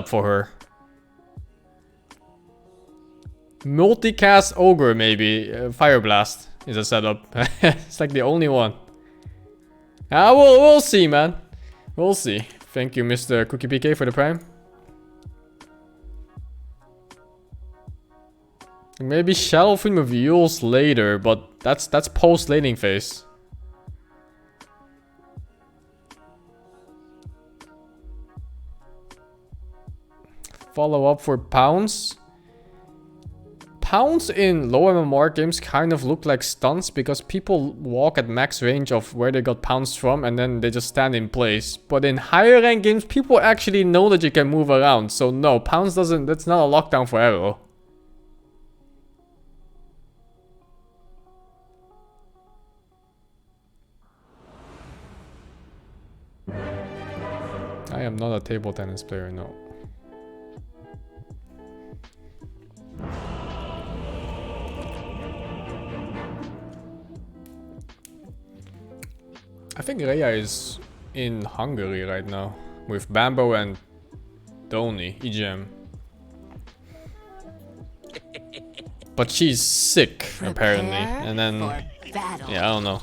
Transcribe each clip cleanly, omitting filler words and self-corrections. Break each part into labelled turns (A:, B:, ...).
A: setup for her. Multicast Ogre, maybe. Fire Blast is a setup. It's like the only one. We'll see, man. We'll see. Thank you, Mr. Cookie PK, for the prime. Maybe Shadow Flame of Yules later, but that's post laning phase. Follow up for Pounce. Pounce in low MMR games kind of look like stunts because people walk at max range of where they got pounced from and then they just stand in place. But in higher rank games, people actually know that you can move around. So no, Pounce doesn't, that's not a lockdown for arrow. I am not a table tennis player, no. I think Rhea is in Hungary right now with Bambo and Doni, EGM. But she's sick, apparently. And then, yeah, I don't know.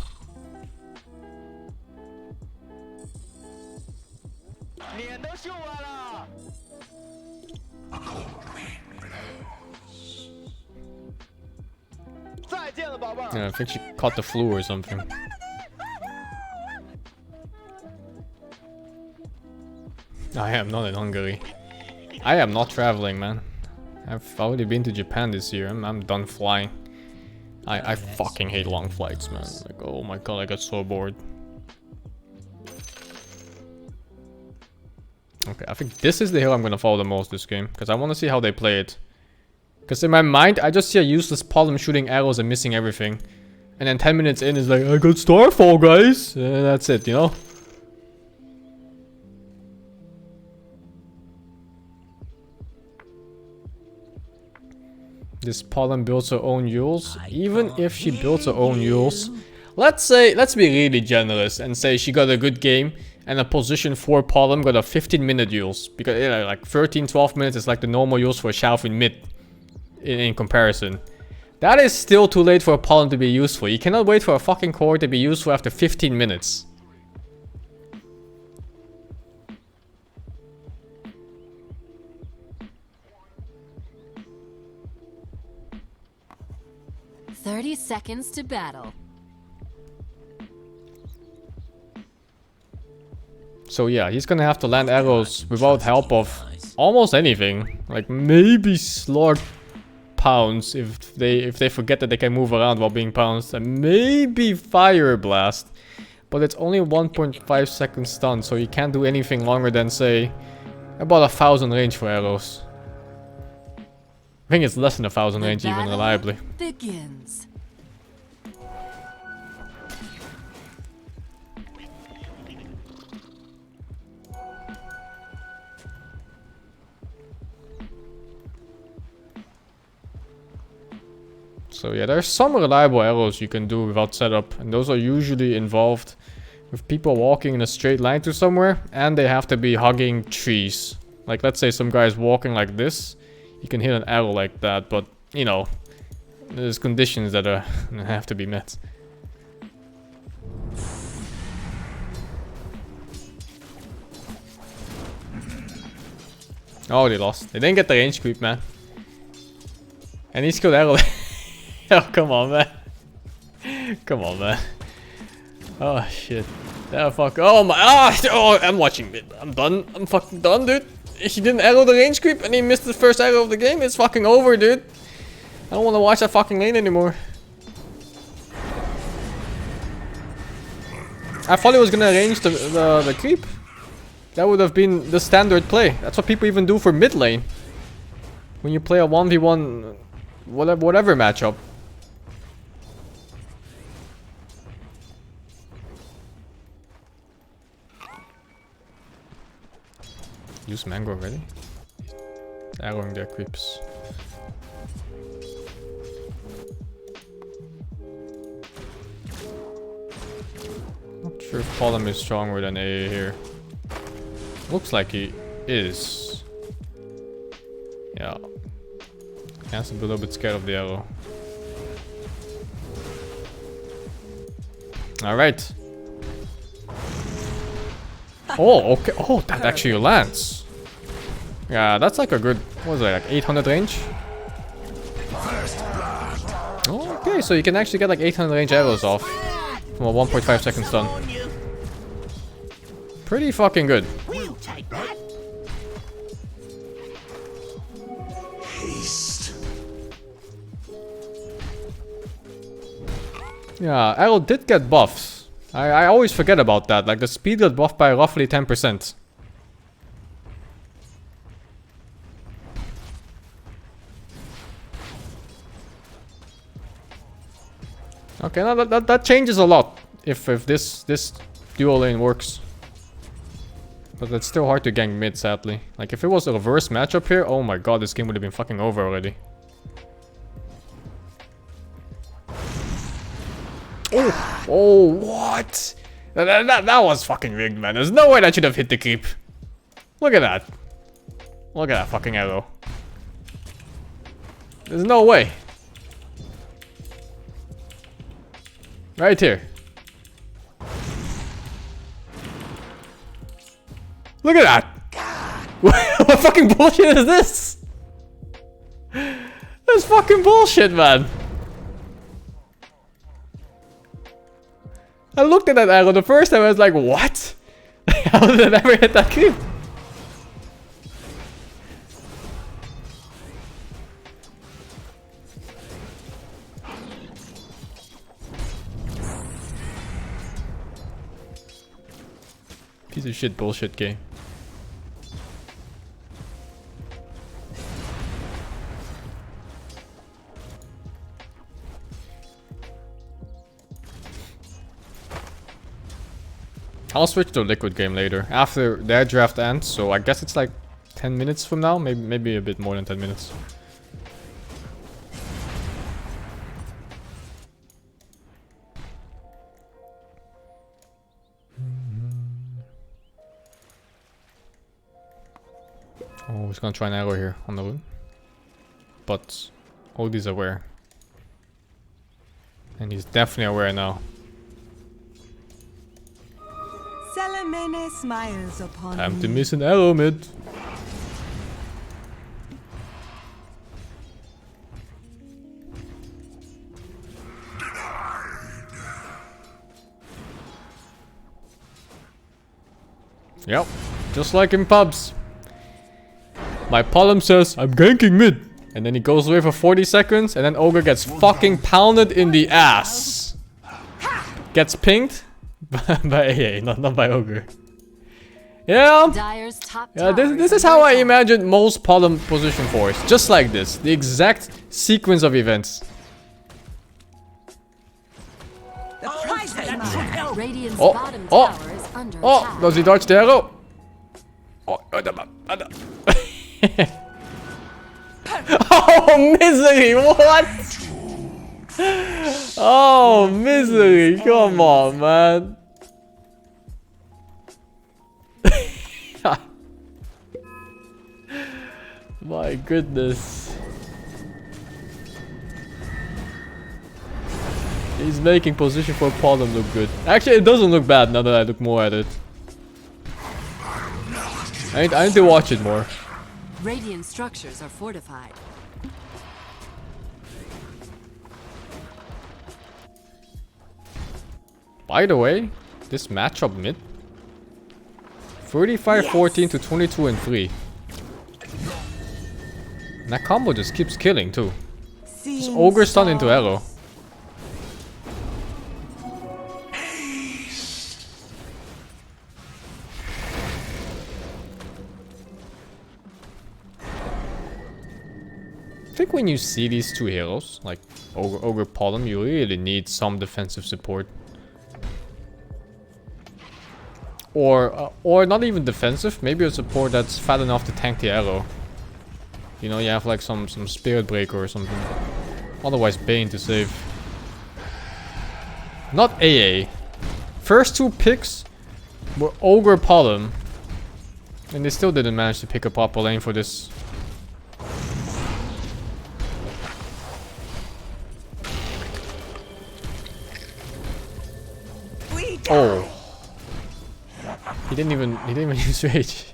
A: Yeah, I think she caught the flu or something. I am not in Hungary. I am not traveling, man. I've already been to Japan this year. I'm done flying. I fucking hate long flights, man. Like, oh my god, I got so bored. Okay, I think this is the hero I'm gonna follow the most this game. Because I want to see how they play it. Because in my mind, I just see a useless Pollen shooting arrows and missing everything. And then 10 minutes in is like, I got Starfall, guys! And that's it, you know? This Pollen builds her own Yules. Even if she builds her own Yules, let's be really generous and say she got a good game and a position 4 Pollen got a 15-minute Yules. Because like 13-12 minutes is like the normal Yules for a Shalfin mid in comparison. That is still too late for a Pollen to be useful. You cannot wait for a fucking core to be useful after 15 minutes.
B: "30 seconds to battle."
A: So yeah, he's gonna have to land arrows without help of almost anything. Like maybe Slord Pounce if they forget that they can move around while being pounced, and maybe Fire Blast. But it's only 1.5 second stun, so you can't do anything longer than say about 1,000 range for arrows. I think it's less than 1,000 range even reliably.
B: Begins.
A: So yeah, there's some reliable arrows you can do without setup, and those are usually involved with people walking in a straight line to somewhere, and they have to be hugging trees. Like let's say some guy is walking like this, you can hit an arrow like that, but you know, there's conditions that have to be met. Oh, they lost. They didn't get the range creep, man. And he's killed arrow. Oh, come on, man. Come on, man. Oh, shit. Oh, fuck. Oh, my. Oh, I'm watching it. I'm done. I'm fucking done, dude. He didn't arrow the range creep and he missed the first arrow of the game. It's fucking over, dude. I don't want to watch that fucking lane anymore. I thought he was gonna arrange the creep. That would have been the standard play. That's what people even do for mid lane. When you play a 1v1 whatever matchup. Use mango already? Arrowing their creeps. Not sure if Column is stronger than A here. Looks like he is. Yeah. Has to be a little bit scared of the arrow. Alright. Oh, okay. Oh, that actually lands. Yeah, that's like a good, what was it, like 800 range? Oh, okay, so you can actually get like 800 range arrows off from a 1.5 second stun. Pretty fucking good.
C: We'll take that.
A: Yeah, arrow did get buffs. I always forget about that. Like the speed got buffed by roughly 10%. Okay, now that changes a lot if this dual lane works. But it's still hard to gank mid, sadly. Like if it was a reverse matchup here, oh my god, this game would have been fucking over already. Oh, oh, what? That was fucking rigged, man. There's no way that should have hit the creep. Look at that. Look at that fucking arrow. There's no way. Right here. Look at that. What fucking bullshit is this? That's fucking bullshit, man. I looked at that arrow the first time, I was like, what? How did it ever hit that creep? Piece of shit bullshit game. I'll switch to liquid game later, after their draft ends, so I guess it's like 10 minutes from now, maybe a bit more than 10 minutes. Oh, he's gonna try an arrow here on the rune. But Odie's aware. And he's definitely aware now.
D: Salamene smiles upon
A: Time to
D: me.
A: miss an arrow mid. Yep, just like in pubs. My Palm says, I'm ganking mid. And then he goes away for 40 seconds and then Ogre gets fucking pounded in the ass. Gets pinged by AA, not by Ogre. Yeah.
B: Dyer's top
A: Yeah,
B: tower
A: this is how I imagine most Palm position force. Just like this. The exact sequence of events.
D: The prize is mine.
B: Radiant's
A: Oh,
B: bottom
A: oh,
B: tower is under
A: Oh,
B: attack.
A: does he dodge the arrow? Oh, oh, misery, what? Oh, misery, come on, man. My goodness. He's making position for Palm look good. Actually, it doesn't look bad now that I look more at it. I need to watch it more.
B: Radiant structures are fortified.
A: By the way, this matchup mid 35-14 to 22-3. And that combo just keeps killing too. Just Ogre stun into arrow. I think when you see these two heroes, like Ogre Palm, you really need some defensive support. Or not even defensive, maybe a support that's fat enough to tank the arrow. You know, you have like some Spirit Breaker or something. Otherwise Bane to save. Not AA. First two picks were Ogre Palm. And they still didn't manage to pick a proper lane for this. Oh. He didn't even use rage.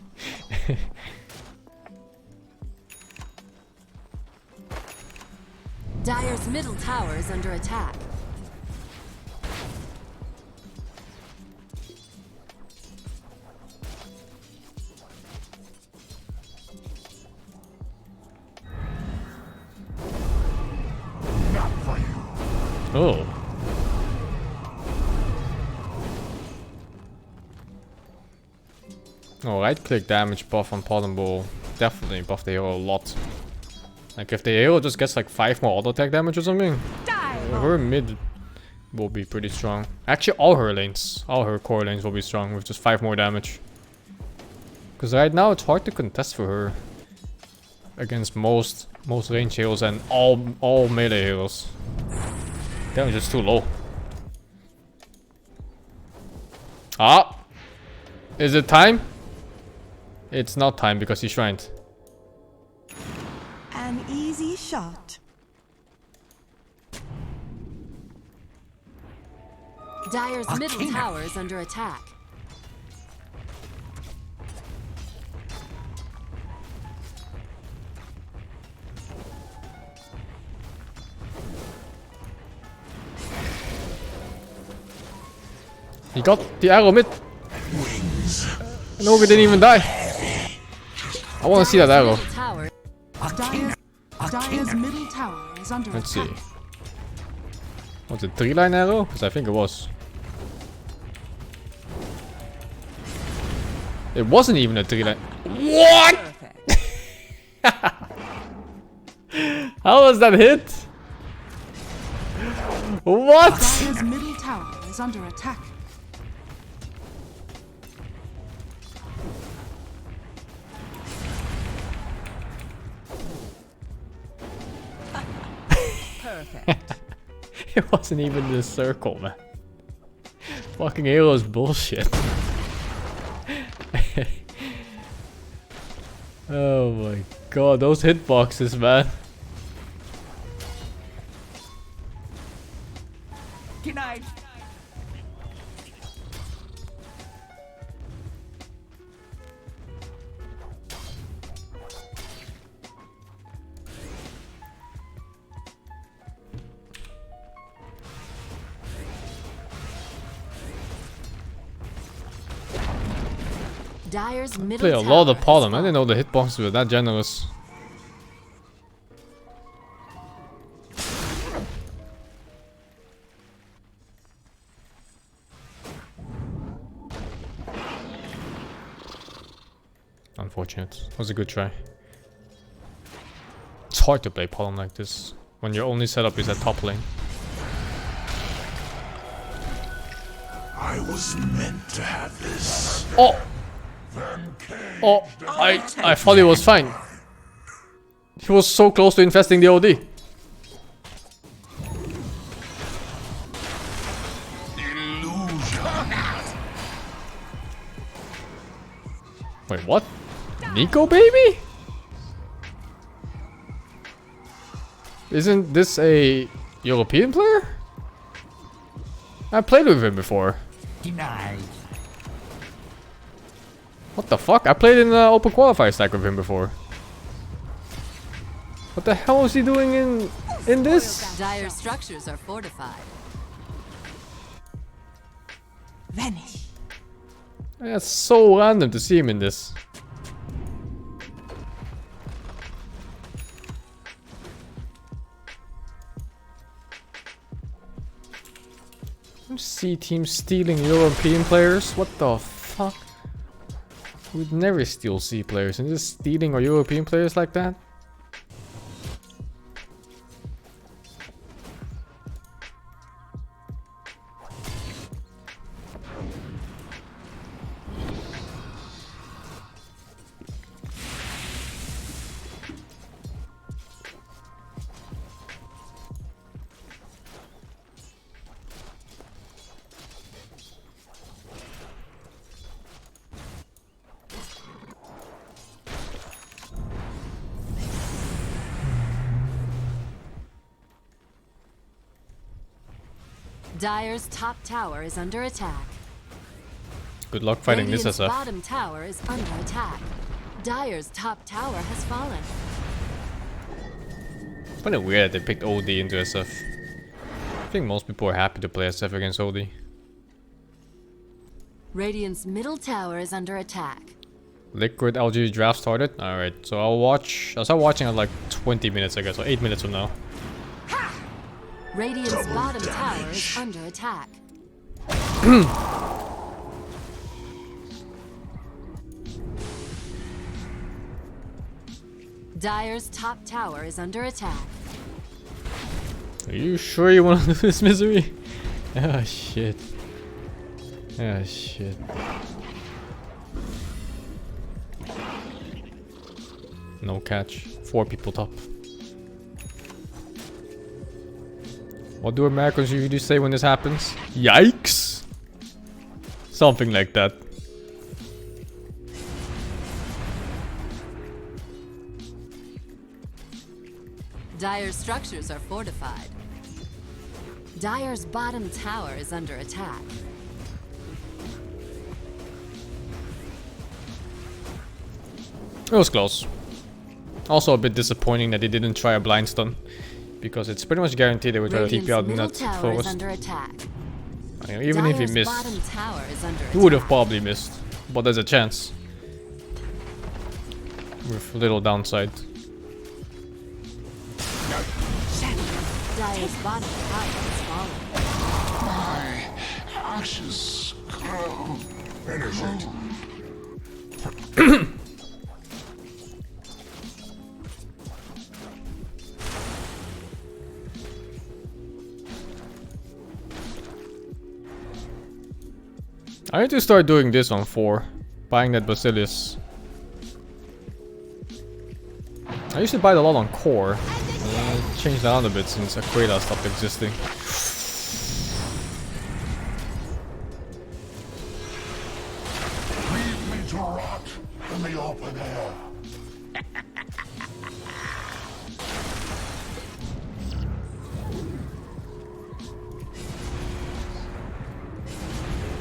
B: Dire's middle tower is under attack.
A: Oh. Oh, right click damage buff on Pot and Bowl. Definitely buff the hero a lot. Like if the hero just gets like 5 more auto attack damage or something, her mid will be pretty strong. Actually all her lanes, all her core lanes will be strong with just 5 more damage. Because right now it's hard to contest for her against most range heroes and all melee heroes. Damage is too low. Ah! Is it time? It's not time because he's shrined.
D: An easy shot.
B: Dire's middle tower is under attack.
A: He got the arrow mid. No, we didn't even die. I want to see that arrow.
D: Dire's middle tower is under
A: Let's
D: attack.
A: see. Was it 3-line arrow? Because I think it was. It wasn't even a 3-line. What? How was that hit? What?
D: Dire's middle tower is under attack. Perfect.
A: It wasn't even in a circle, man. Fucking arrow's bullshit. Oh my god, those hitboxes, man.
D: Good night.
B: Dire's middle
A: Play a
B: tower
A: lot of
B: has
A: Pollen. I
B: fallen.
A: didn't know the hitboxes were that generous. Unfortunate. That was a good try. It's hard to play Pollen like this when your only setup is at top lane.
C: I was meant to have this.
A: Oh! Oh, I thought he was fine. He was so close to infesting the OD.
C: Illusion.
A: Wait, what? Nico, baby? Isn't this a European player? I played with him before.
C: Denied.
A: What the fuck? I played in the open qualifier stack with him before. What the hell is he doing in this?
B: Dire's structures are fortified.
D: Vanish.
A: That's so random to see him in this. C team stealing European players? What the fuck? We'd never steal C players and just stealing our European players like that?
B: Dire's top tower is under attack.
A: Good luck fighting this
B: Radiant's
A: SF.
B: bottom tower is under attack. Dire's top tower has fallen.
A: Kinda weird that they picked OD into SF. I think most people are happy to play SF against OD.
B: Radiant's middle tower is under attack.
A: Liquid LG draft started. Alright, so I'll start watching at like 20 minutes, I guess, or 8 minutes from now.
B: Radiant's
C: Double
B: bottom
C: damage.
B: tower is under attack. Dire's top tower is under attack.
A: Are you sure you want to do this, Misery? Ah, shit. Ah, shit. No catch. 4 people top. What do Americans usually say when this happens? Yikes! Something like that.
B: Dire's structures are fortified. Dire's bottom tower is under attack.
A: It was close. Also a bit disappointing that they didn't try a blind stun. Because it's pretty much guaranteed they would try to TP out in
B: middle
A: that
B: tower is
A: forest.
B: under attack.
A: I mean, even if he
B: Dire's
A: missed,
B: bottom tower is under
A: he would have
B: attack.
A: probably missed. But there's a chance. With little downside.
B: Dire's bottom tower has fallen.
C: My ashes grow. Energy.
A: I need to start doing this on 4. Buying that Basilius. I used to buy it a lot on core. I changed that out a bit since Aquila stopped existing.
C: Leave me to rot in the open air.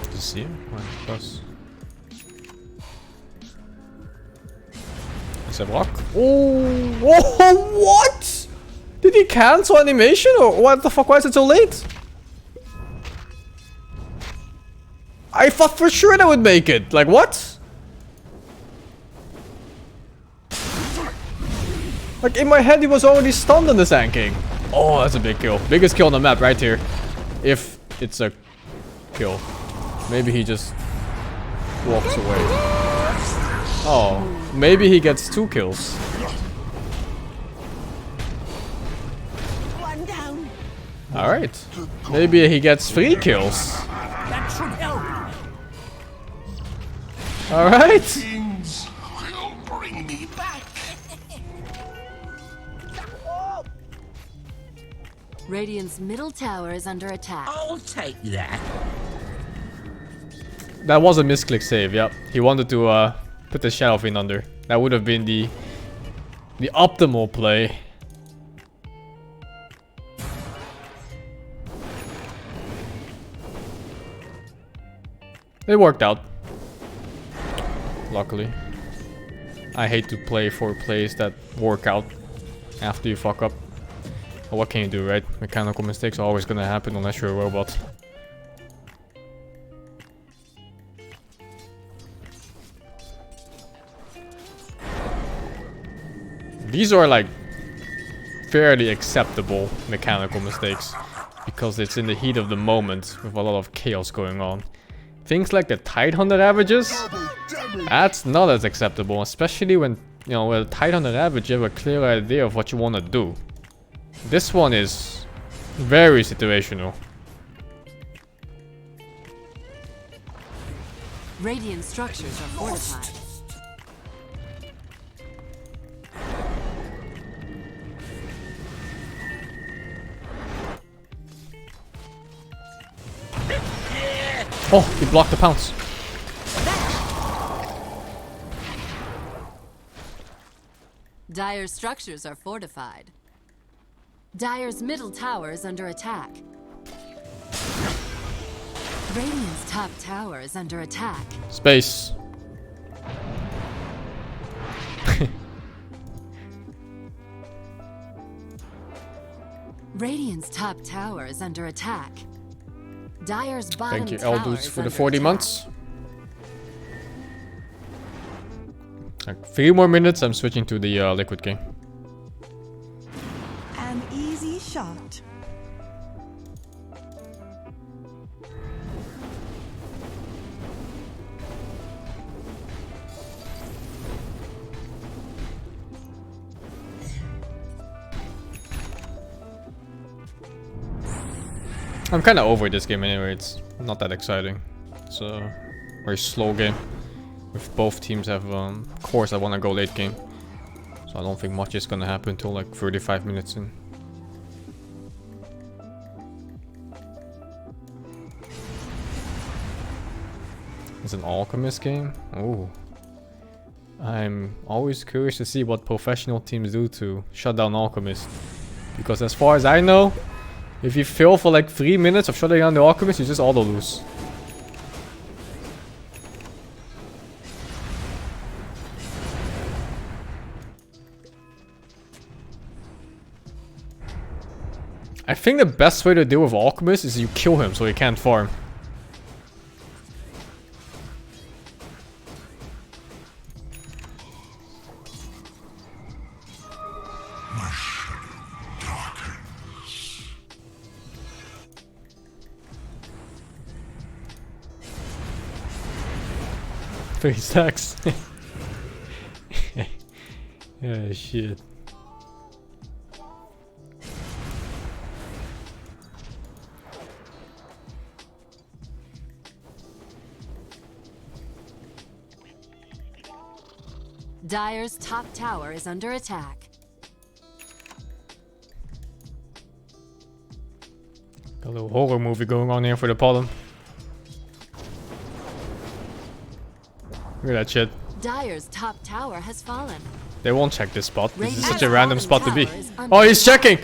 A: Did you see him? Plus. Is that rock? Oh, whoa, what? Did he cancel animation or what the fuck? Why is it so late? I thought for sure that would make it. Like what? Like in my head he was already stunned on the Sand King. Oh, that's a big kill. Biggest kill on the map right here. If it's a kill. Maybe he just walks away. Oh, maybe he gets 2 kills.
D: One down.
A: Alright. Maybe he gets 3 kills.
D: That should help.
A: Alright.
C: Kings will bring me back.
B: Radiant's middle tower is under attack.
D: I'll take that.
A: That was a misclick save, yep. He wanted to put the Shadow Fiend under. That would have been the optimal play. It worked out. Luckily. I hate to play for plays that work out after you fuck up. But what can you do, right? Mechanical mistakes are always gonna happen unless you're a robot. These are like fairly acceptable mechanical mistakes because it's in the heat of the moment with a lot of chaos going on. Things like the Tidehunter averages, that's not as acceptable, especially when, you know, with a Tidehunter average you have a clear idea of what you want to do. This one is very situational.
B: Radiant structures are fortified.
A: Oh, he blocked the pounce.
B: Dire's structures are fortified. Dire's middle tower is under attack. Radiant's top top tower is under attack.
A: Space.
B: Radiant's top tower is under attack. Dire's bottom
A: Thank you,
B: tower
A: Eldus,
B: is
A: for the
B: under
A: 40
B: attack.
A: months. Like 3 more minutes, I'm switching to the liquid game.
E: An easy shot.
A: I'm kind of over this game anyway, it's not that exciting. It's a very slow game. If both teams have cores that want to go late game. So I don't think much is gonna happen until like 35 minutes in. It's an alchemist game? Oh. I'm always curious to see what professional teams do to shut down alchemist. Because as far as I know, if you fail for like 3 minutes of shutting down the alchemist, you just auto lose. I think the best way to deal with alchemist is you kill him so he can't farm. Three stacks. Yeah, shit.
B: Dire's top tower is under attack.
A: Got a little horror movie going on here for the pollen. Look at that shit.
B: Dire's top tower has fallen.
A: They won't check this spot. This is
B: Radiant's
A: such a random
B: bottom
A: spot to be.
B: tower is under
A: Oh, he's checking!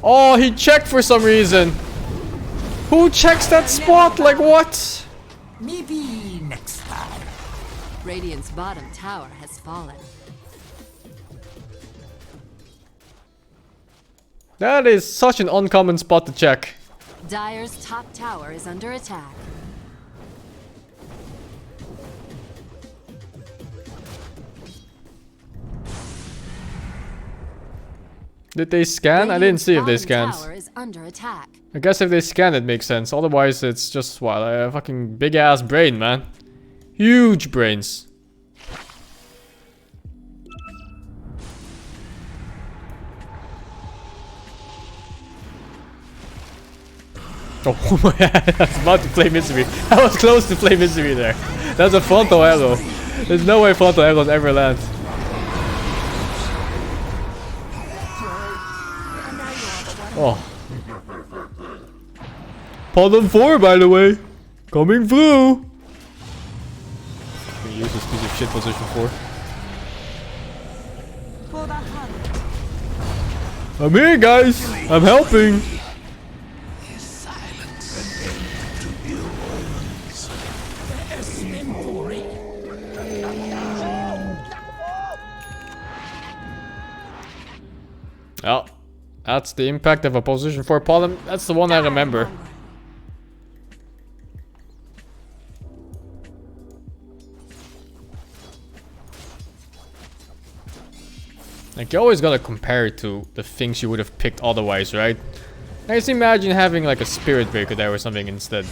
A: Oh, he checked for some reason. Who checks that spot? Like what?
D: Maybe next time.
B: Radiant's bottom tower has fallen.
A: That is such an uncommon spot to check.
B: Dire's top tower is under attack.
A: Did they scan? I didn't
B: Radiant's
A: see if they
B: bottom
A: scanned.
B: tower is under attack.
A: I guess if they scan it makes sense. Otherwise it's just what, a fucking big ass brain, man. Huge brains. Oh my god, I was about to play misery. I was close to play misery there. That's a frontal arrow. There's no way frontal arrows ever land. Oh. Pollen 4, by the way. Coming through. Can use this piece of shit position 4.
E: For the hunt.
A: I'm here, guys. I'm helping. Oh, that's the impact of a position 4 pollen. That's the one I remember. Like, you always gotta compare it to the things you would have picked otherwise, right? I just imagine having like a spirit breaker there or something instead.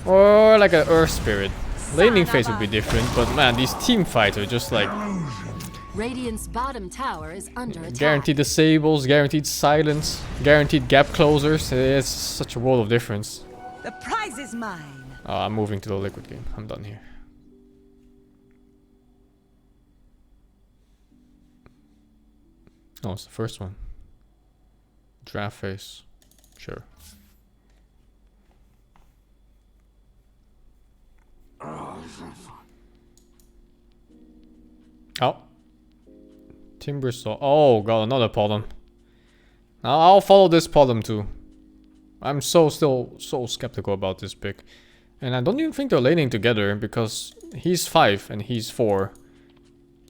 A: Or like an earth spirit. Laning phase would be different, but man, these team fights are just like
B: Radiant's bottom tower is under attack.
A: guaranteed disables, guaranteed silence, guaranteed gap closers. It's such a world of difference.
E: The prize is mine.
A: I'm moving to the liquid game. I'm done here. Oh, it's the first one. Draft phase. Sure. Oh. Timber saw. Oh, got another pollen. Now I'll follow this pollen too. I'm still so skeptical about this pick. And I don't even think they're laning together because he's 5 and he's 4.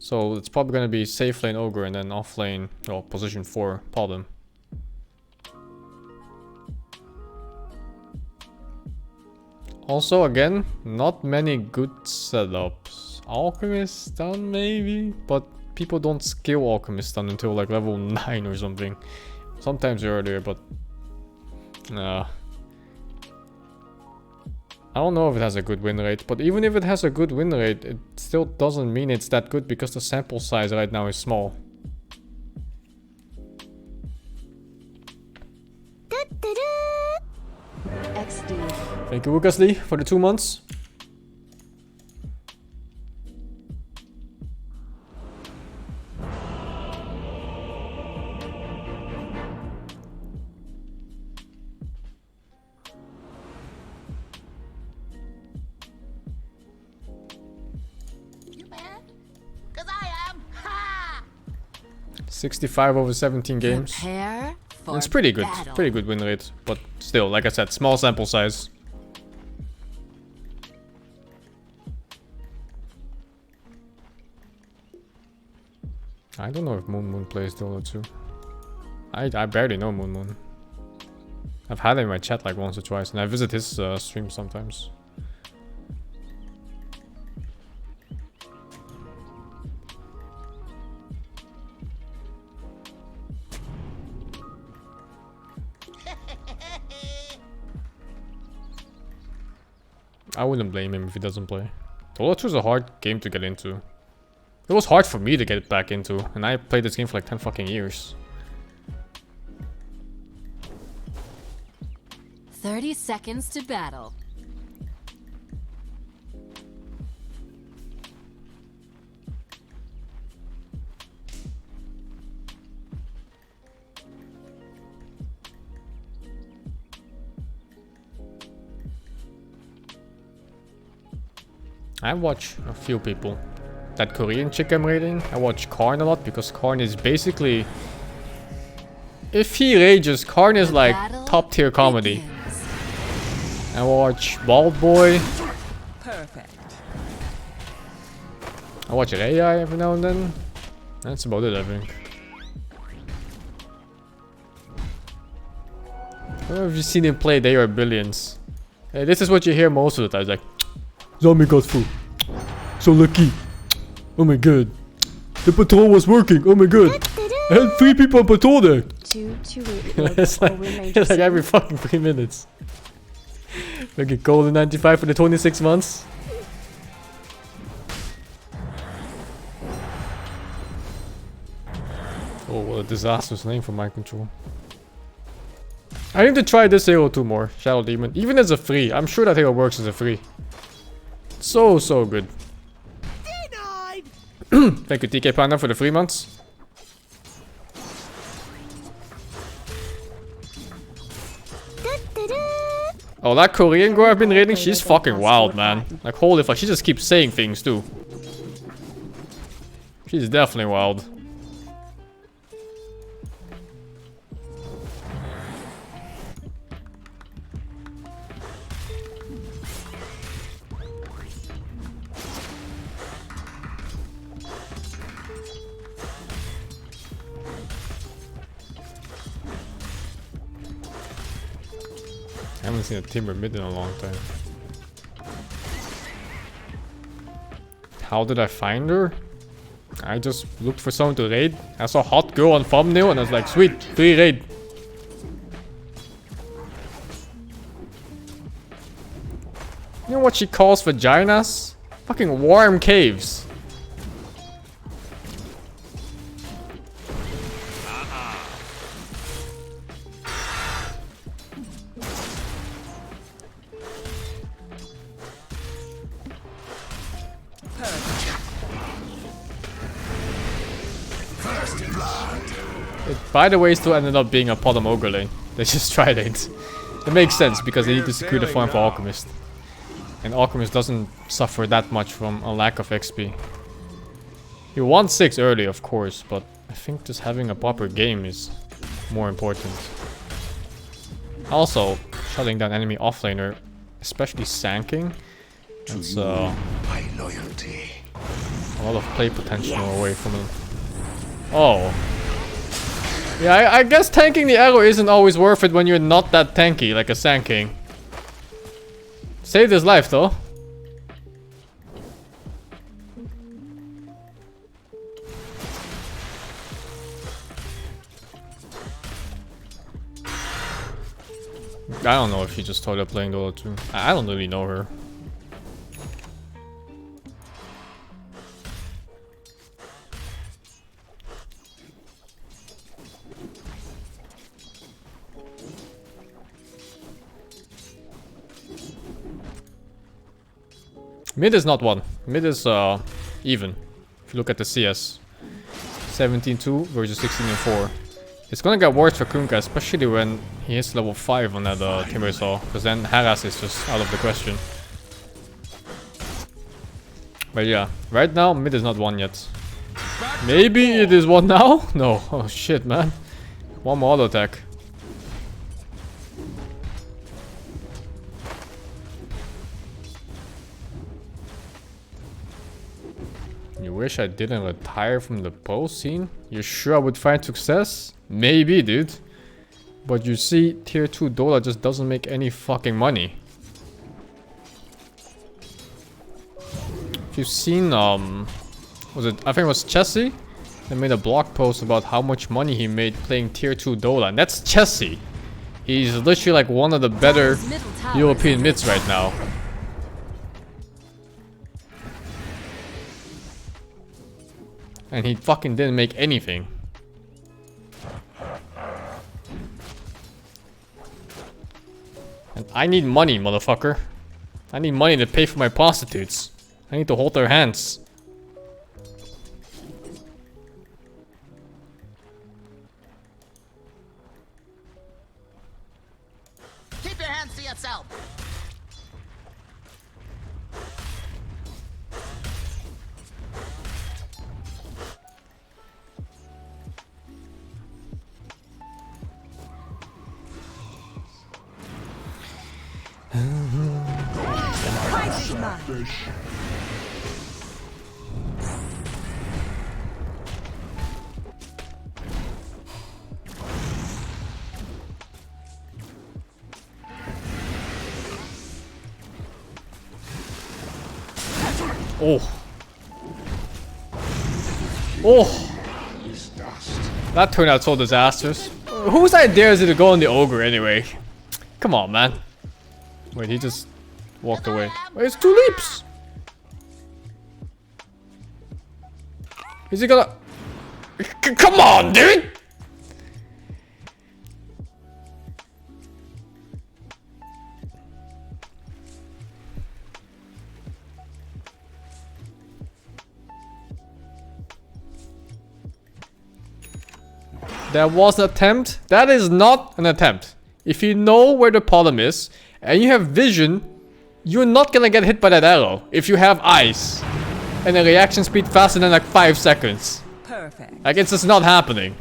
A: So it's probably gonna be safe lane Ogre and then off lane, well, position 4 Paladin. Also, again, not many good setups. Alchemist done maybe, but people don't skill Alchemist done until like level 9 or something. Sometimes earlier, but nah. I don't know if it has a good win rate, but even if it has a good win rate, it still doesn't mean it's that good because the sample size right now is small.
B: XD.
A: Thank you, Lucas Lee, for the 2 months.
D: You mad? 'Cause I am. Ha!
A: 65 over 17 games.
B: Prepare for
A: It's pretty good.
B: battle.
A: Pretty good win rate. But still, like I said, small sample size. I don't know if Moon plays Dota 2. I barely know Moon. I've had him in my chat like once or twice, and I visit his stream sometimes. I wouldn't blame him if he doesn't play. Dota 2 is a hard game to get into. It was hard for me to get back into, and I played this game for like 10 fucking years.
B: 30 seconds to battle.
A: I watch a few people. That Korean chick I'm rating, I watch Karn a lot because Karn is basically... If he rages, Karn is
B: The
A: like
B: battle
A: top tier comedy.
B: begins.
A: I watch Bald Boy,
E: Perfect.
A: I watch Raya every now and then. That's about it, I think. Where have you seen him play They Are Billions? Hey, this is what you hear most of the time. It's like, Zombie got food. So lucky. Oh my god. The patrol was working. Oh my god. I had 3 people on patrol there. It's like every fucking 3 minutes. Look at Golden 95 for the 26 months. Oh, what a disastrous name for mind control. I need to try this hero 2 more. Shadow Demon. Even as a free. I'm sure that hero works as a free. So good. Thank you TK Panda for the 3 months. Oh, that Korean girl I've been raiding, she's fucking wild, man. Like, holy fuck, she just keeps saying things too. She's definitely wild. I haven't seen a Timber mid in a long time. How did I find her? I just looked for someone to raid. I saw hot girl on thumbnail and I was like, sweet, free raid. You know what she calls vaginas? Fucking warm caves. It, by the way, still ended up being a Potom Ogre lane. They just tried it. It makes sense because they need to secure the farm for Alchemist. And Alchemist doesn't suffer that much from a lack of XP. He won 6 early, of course, but I think just having a proper game is more important. Also, shutting down enemy offlaner especially SingSing. That's
C: My loyalty.
A: a lot of play potential away from him. Oh. Yeah, I guess tanking the arrow isn't always worth it when you're not that tanky, like a SingSing. Saved his life though. I don't know if she just started playing Dota 2. I don't really know her. Mid is not one. Mid is even. If you look at the CS. 17-2 versus 16-4. It's gonna get worse for Kunkka, especially when he hits level 5 on that Timbersaw, because then harass is just out of the question. But yeah, right now mid is not one yet. Maybe it is one now? No. Oh shit, man. One more auto attack. You wish I didn't retire from the post scene? You sure I would find success? Maybe, dude. But you see, tier 2 Dota just doesn't make any fucking money. If you've seen, was it, I think it was Chessy? They made a blog post about how much money he made playing tier 2 Dota. And that's Chessy. He's literally like one of the better European mids right now. And he fucking didn't make anything. And I need money, motherfucker. I need money to pay for my prostitutes. I need to hold their hands.
D: Keep your hands to yourself.
E: Prize is mine.
A: Oh. Oh. That turned out so disastrous. Whose idea is it to go on the ogre anyway? Come on, man. Wait, he just walked away. Wait, it's 2 leaps. Is he gonna... Come on, dude! That was an attempt. That is not an attempt. If you know where the problem is, and you have vision, you're not gonna get hit by that arrow. If you have eyes, and a reaction speed faster than like 5 seconds.
E: Perfect.
A: Like, it's just not happening.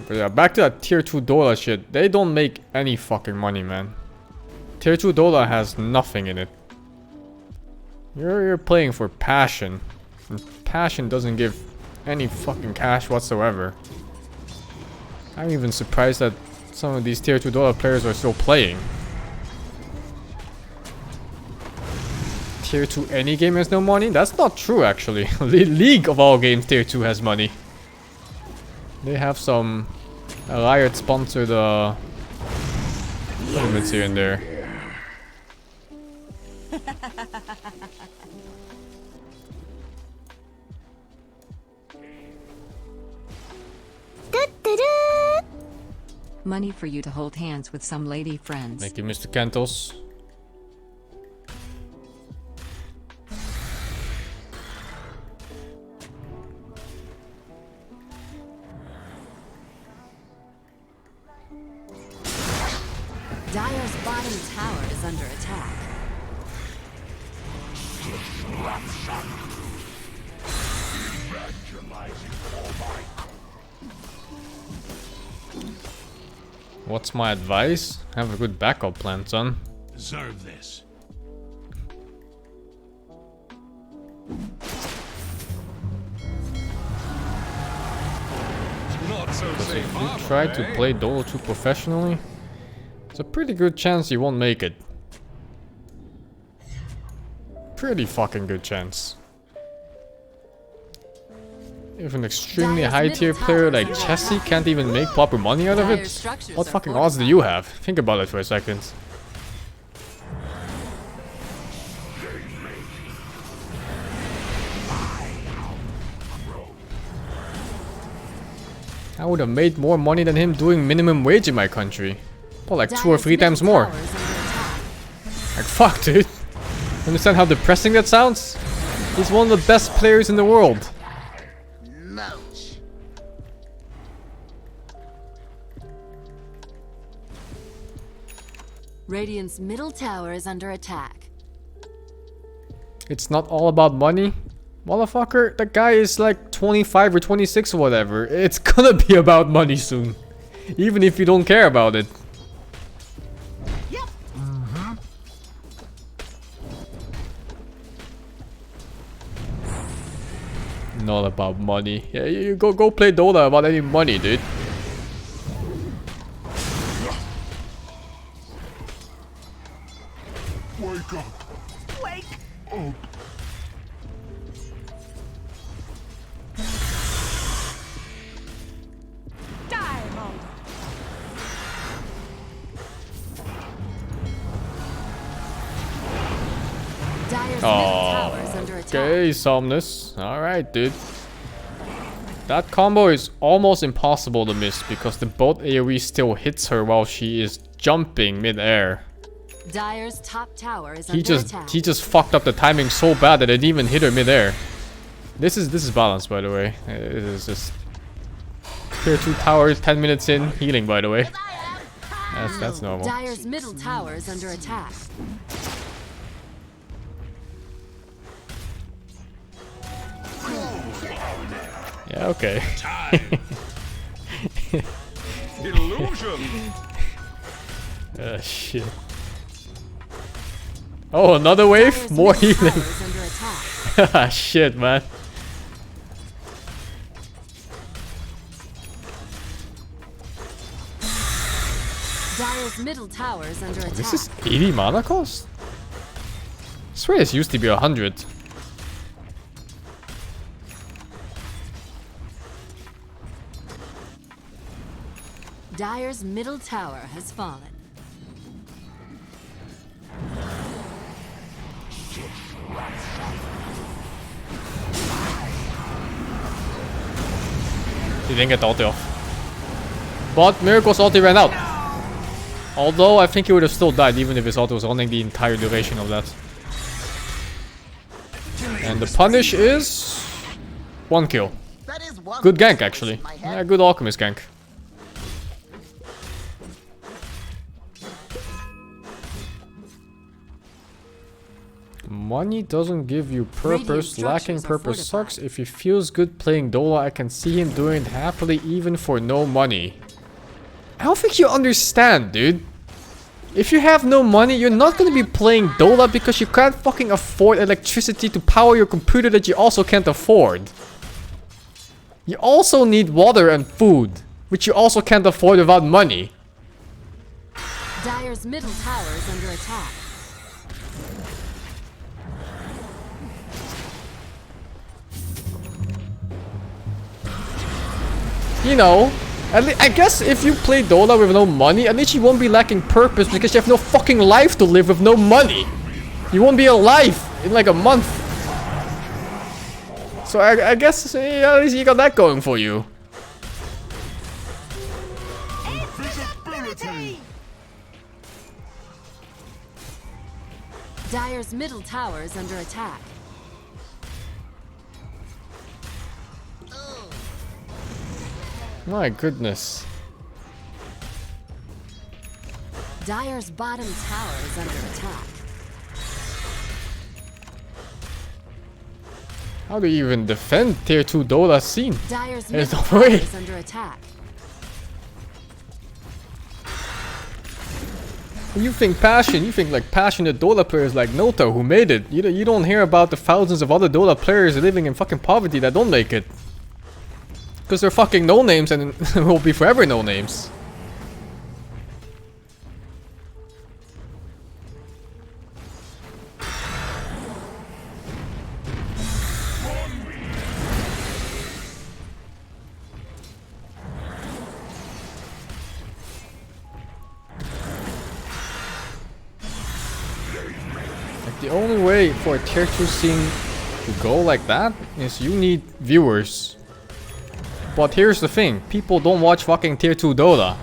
A: But yeah, back to that tier 2 Dota shit. They don't make any fucking money, man. Tier 2 Dota has nothing in it. You're playing for passion. And passion doesn't give any fucking cash whatsoever. I'm even surprised that some of these tier 2 Dota players are still playing. Tier 2 any game has no money? That's not true, actually. League of all games tier 2 has money. They have some Riot sponsored tournaments here and there.
B: Money for you to hold hands with some lady friends.
A: Thank you, Mr. Kentos.
B: Dire's bottom tower is under attack.
A: What's my advice? Have a good backup plan, son.
C: Deserve this.
A: Because if you try to play Dolo 2 professionally, there's a pretty good chance you won't make it. Pretty fucking good chance. If an extremely high tier player like Chessie can't even make proper money out of it, what fucking odds do you have? Think about it for a second. I would have made more money than him doing minimum wage in my country. Well, like 2 or 3 times more. Like, fuck, dude. Understand how depressing that sounds? He's one of the best players in the world.
D: Moach.
B: Radiant's middle tower is under attack.
A: It's not all about money. Motherfucker, that guy is like 25 or 26 or whatever. It's gonna be about money soon. Even if you don't care about it.
D: Yep.
A: Not about money. Yeah, you go play Dota about any money, dude.
C: Wake up.
E: Wake.
C: Oh.
E: Diamond.
B: Dire's middle tower is under attack.
A: Okay, Somnus. Alright, dude. That combo is almost impossible to miss because the bolt AoE still hits her while she is jumping mid-air.
B: Dire's top tower is
A: He
B: under attack.
A: just fucked up the timing so bad that it didn't even hit her mid-air. This is balanced, by the way. It is just tier 2 tower, 10 minutes in, healing, by the way. That's normal.
B: Dire's middle tower is under attack.
A: Yeah, okay.
C: Illusion.
A: Shit. Oh, another wave?
B: Dire's
A: More
B: middle
A: healing.
B: tower is under attack.
A: Ah, shit, man.
B: Dire's middle tower is under attack.
A: This is 80 mana cost? I swear this used to be 100.
B: Dire's middle tower has fallen.
A: He didn't get the ulti off. But Miracle's ulti ran out. Although I think he would have still died even if his ulti was running the entire duration of that. And the punish is 1 kill.
D: That is one
A: Good gank
D: voice
A: actually.
D: in my head.
A: Yeah, good alchemist gank. Money doesn't give you
B: Radiant
A: purpose. Lacking
B: structures are
A: purpose sucks.
B: fortified.
A: If he feels good playing Dola, I can see him doing it happily even for no money. I don't think you understand, dude. If you have no money, you're not gonna be playing Dola because you can't fucking afford electricity to power your computer that you also can't afford. You also need water and food, which you also can't afford without money.
B: Dire's middle tower is under attack.
A: You know, I guess if you play Dota with no money, at least you won't be lacking purpose because you have no fucking life to live with no money. You won't be alive in like a month. So I guess at least you got that going for you.
C: Invisibility.
B: Dire's middle tower is under attack.
A: My goodness.
B: Dire's bottom tower is under attack.
A: How do you even defend tier 2 Dota scene?
B: Dire's
A: There's
B: middle
A: no
B: tower
A: way.
B: is under attack.
A: You think passion, you think like passionate Dota players like Nota who made it. You don't hear about the thousands of other Dota players living in fucking poverty that don't make it. Because they're fucking no names and will be forever no names. The only way for a tier 2 scene to go like that is you need viewers. But here's the thing, people don't watch fucking tier 2 Dota.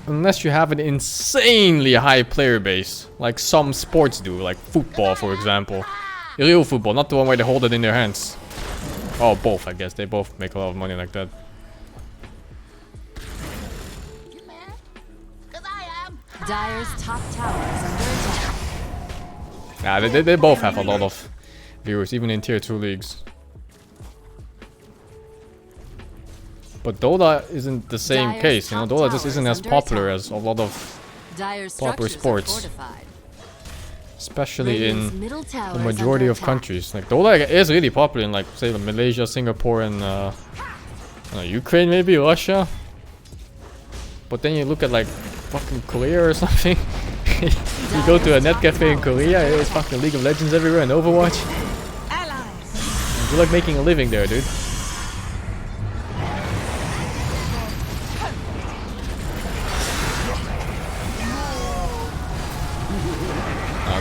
A: Unless you have an insanely high player base. Like some sports do, like football for example. Real football, not the one where they hold it in their hands. Oh, both I guess, they both make a lot of money like that.
B: Dire's top tower is under attack.
A: Yeah, they both have a lot of viewers, even in tier 2 leagues. But Dota isn't the same
B: Dire's
A: case, you know,
B: top
A: Dota just
B: tower
A: isn't
B: is
A: as
B: under
A: popular
B: attack.
A: as a lot of
B: Dire's
A: proper
B: structures are
A: sports.
B: fortified.
A: Especially
B: Radiant's
A: in
B: middle tower
A: the
B: is
A: majority
B: under
A: of
B: attack.
A: countries. Like Dota is really popular in like say Malaysia, Singapore and Ukraine, maybe Russia. But then you look at like fucking Korea or something. You go to a net cafe in Korea, there's fucking League of Legends everywhere and Overwatch.
E: Allies.
A: Good luck making a living there, dude.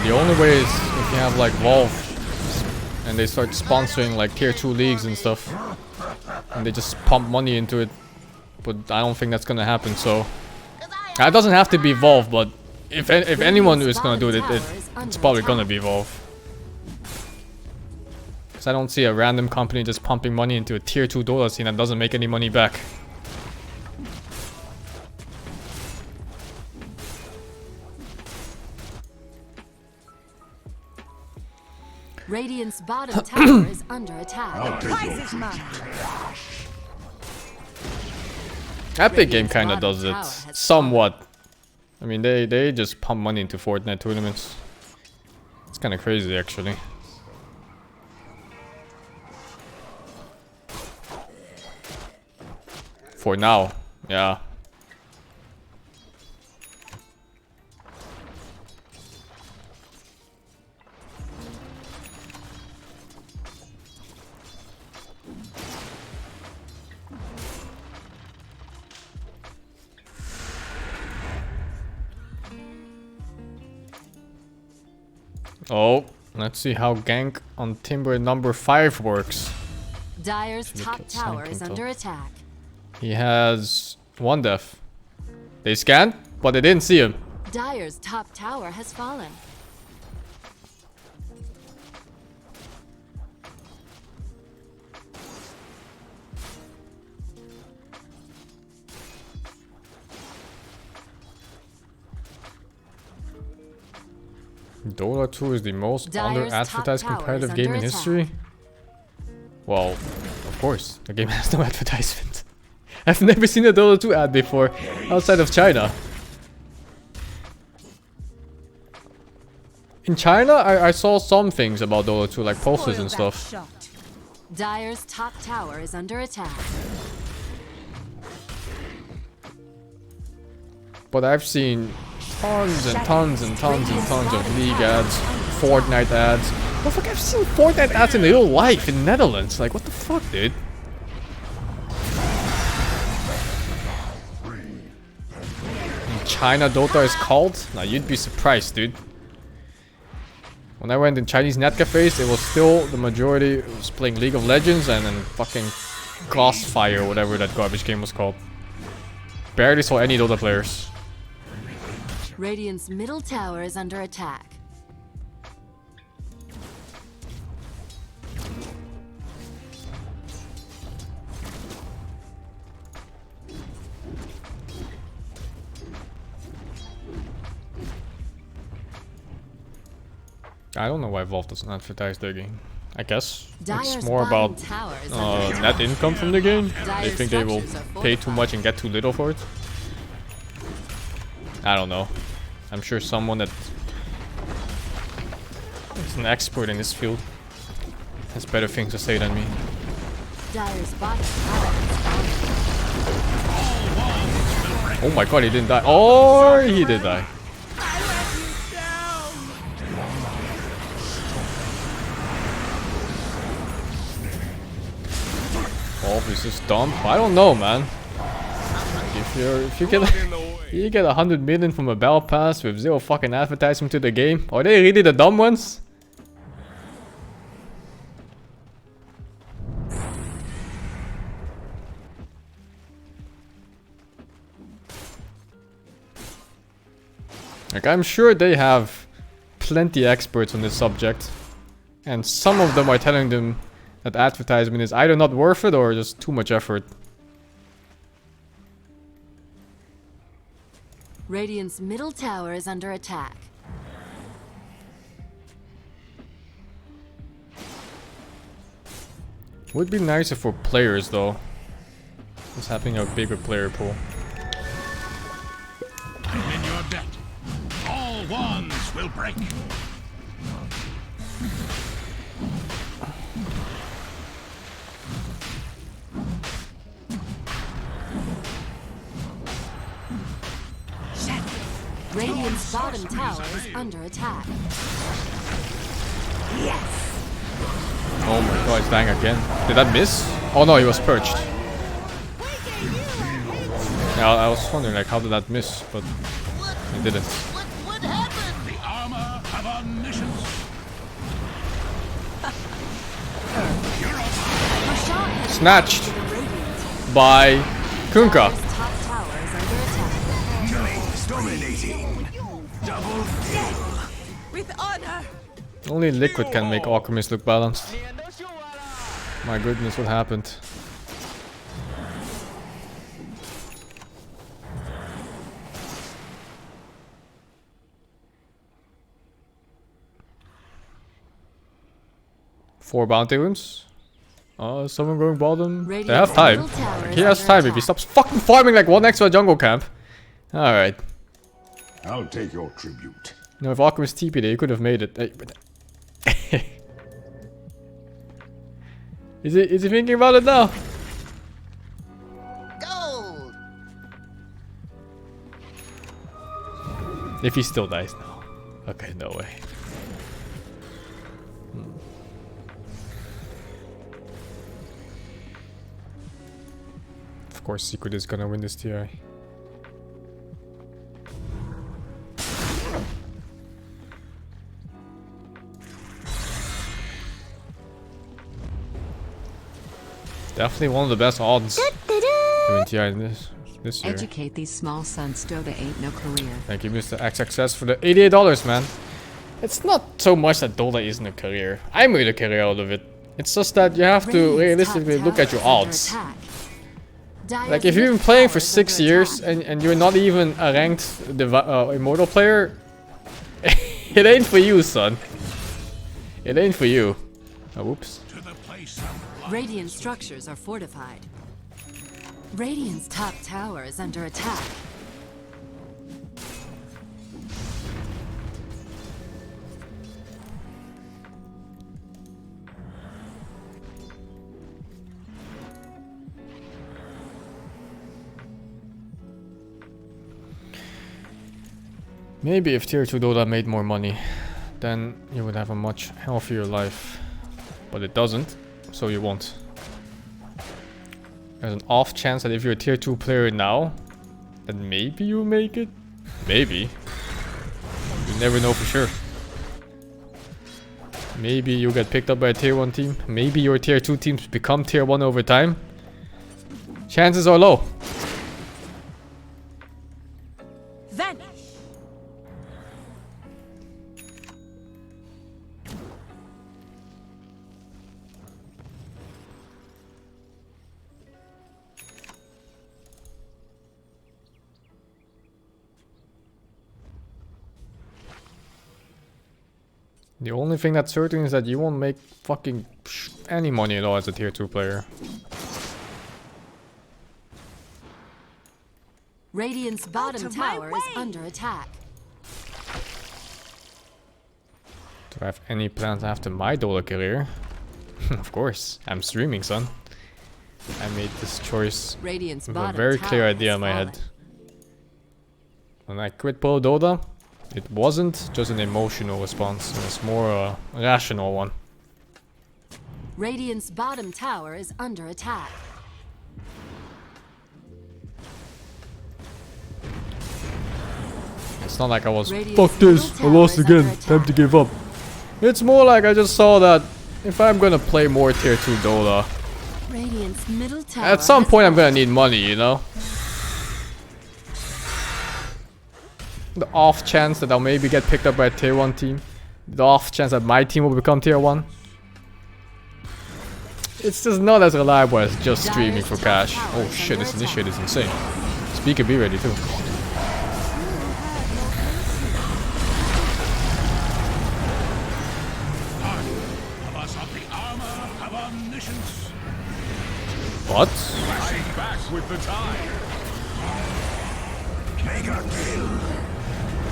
A: The only way is if you have like Valve and they start sponsoring like tier 2 leagues and stuff and they just pump money into it, but I don't think that's gonna happen. So it doesn't have to be Valve, but if anyone is gonna do it, it's probably gonna be Valve. Because I don't see a random company just pumping money into a tier 2 Dota scene that doesn't make any money back.
B: Radiant's bottom tower is under attack.
E: Prize is mine.
A: Epic Game kinda
B: bottom
A: does
B: tower
A: it
B: has
A: somewhat. I mean, they just pump money into Fortnite tournaments. It's kinda crazy actually. For now, yeah. Oh, let's see how gank on Timber number 5 works.
B: Dire's
A: Should we
B: top
A: get
B: tower
A: Sank
B: is
A: into-
B: under attack.
A: He has 1 death. They scanned, but they didn't see him.
B: Dire's top tower has fallen.
A: Dota 2 is the most
B: Dire's
A: under-advertised
B: top tower
A: competitive
B: is
A: game in
B: under
A: history? Well, of course, the game has no advertisement. I've never seen a Dota 2 ad before, outside of China. In China, I saw some things about Dota 2, like posters
E: Spoil
A: and
E: that
A: stuff.
E: shot.
B: Dire's top tower is under attack.
A: But I've seen tons and tons and tons and tons of League ads, Fortnite ads. Oh fuck, I've seen Fortnite ads in real life in Netherlands. Like, what the fuck, dude? In China, Dota is called? Now, you'd be surprised, dude. When I went in Chinese net cafes, it was still the majority was playing League of Legends and then fucking Crossfire, whatever that garbage game was called. Barely saw any Dota players.
B: Radiant's middle tower is under attack.
A: I don't know why Valve doesn't advertise their game. I guess. It's
B: Dyer's
A: more
B: bottom
A: about
B: tower is under attack.
A: net income from the game. They
B: Dyer's
A: think they will
B: structures are
A: pay too
B: fortified.
A: much and get too little for it. I don't know. I'm sure someone that is an expert in this field has better things to say than me.
B: Dyer's bottom tower is falling.
A: Oh my god, he didn't die. Or he did die. Oh, is this dump? I don't know, man. If you get 100 million from a battle pass with zero fucking advertisement to the game, are they really the dumb ones? Like, I'm sure they have plenty experts on this subject, and some of them are telling them that advertisement is either not worth it or just too much effort.
B: Radiant's middle tower is under attack.
A: Would be nicer for players though, just having a bigger player pool.
C: I'm in your debt. All wands will break.
B: Radiant's bottom tower is under attack.
A: Oh my god, he's dying again. Did that miss? Oh no, he was perched. Yeah, I was wondering like how did that miss, but it didn't.
D: What happened?
C: The armor of omniscience.
A: Snatched by Kunkka.
B: Dyer's top tower is under attack.
C: Dominating. Double kill.
E: With honor.
A: Only Liquid can make Alchemist look balanced. My goodness, what happened? Four bounty rooms. Someone going bottom. They have time.
B: Radiant's middle tower
A: He
B: is
A: has
B: under
A: time if he
B: attack.
A: stops fucking farming like one extra jungle camp. Alright.
C: I'll take your tribute.
A: You know, if Alchemist TP there, you could have made it. Hey, but is he thinking about it now?
D: Gold.
A: If he still dies now. Okay, no way. Of course, Secret is gonna win this TI. Definitely one of the best odds to win TI in this year.
F: Educate these small sons. Dota ain't no career.
A: Thank you, Mr. XXS, for the $88, man. It's not so much that Dota isn't a career. I made a career out of it. It's just that you have to
B: Radiant's
A: realistically
B: top
A: look at
B: tower
A: your
B: is under
A: odds.
B: attack. Dyer's
A: Like, if you've been
B: middle
A: playing
B: tower
A: for
B: is
A: 6
B: under
A: years
B: attack.
A: and you're not even a ranked Immortal player, it ain't for you, son. It ain't for you. Oh, whoops.
C: To the place of
B: Radiant structures are fortified. Radiant's top tower is under attack.
A: Maybe if tier 2 Dota made more money, then you would have a much healthier life. But it doesn't, so you won't. There's an off chance that if you're a tier 2 player now, then maybe you make it. Maybe. You never know for sure. Maybe you get picked up by a tier 1 team. Maybe your tier 2 teams become tier 1 over time. Chances are low.
E: Vanish.
A: The only thing that's certain is that you won't make fucking any money at all as a tier 2 player.
B: Radiant's bottom
E: Out of my
B: tower is
E: way!
B: under attack.
A: Do I have any plans after my Dota career? Of course, I'm streaming, son. I made this choice
B: Radiant's
A: with a
B: bottom
A: very
B: tower
A: clear
B: has
A: idea in my
B: fallen.
A: head. When I quit Pro Dota, it wasn't just an emotional response, it was more a rational one.
B: Radiant's bottom tower is under attack.
A: It's not like I was,
B: Radiant's
A: fuck this, I
B: middle
A: lost
B: tower is
A: again,
B: under
A: time to
B: attack.
A: give up. It's more like I just saw that if I'm gonna play more tier 2 Dota,
B: Radiant's middle tower
A: at some
B: has
A: point I'm gonna
B: fallen.
A: need money, you know? The off chance that I'll maybe get picked up by a tier 1 team. The off chance that my team will become tier 1. It's just not as reliable as just streaming for cash. Oh shit, this initiate is insane. Speaker be ready too.
C: Of us of the armor have omniscience.
A: What?
C: Flashing back with the tide. Mega kill.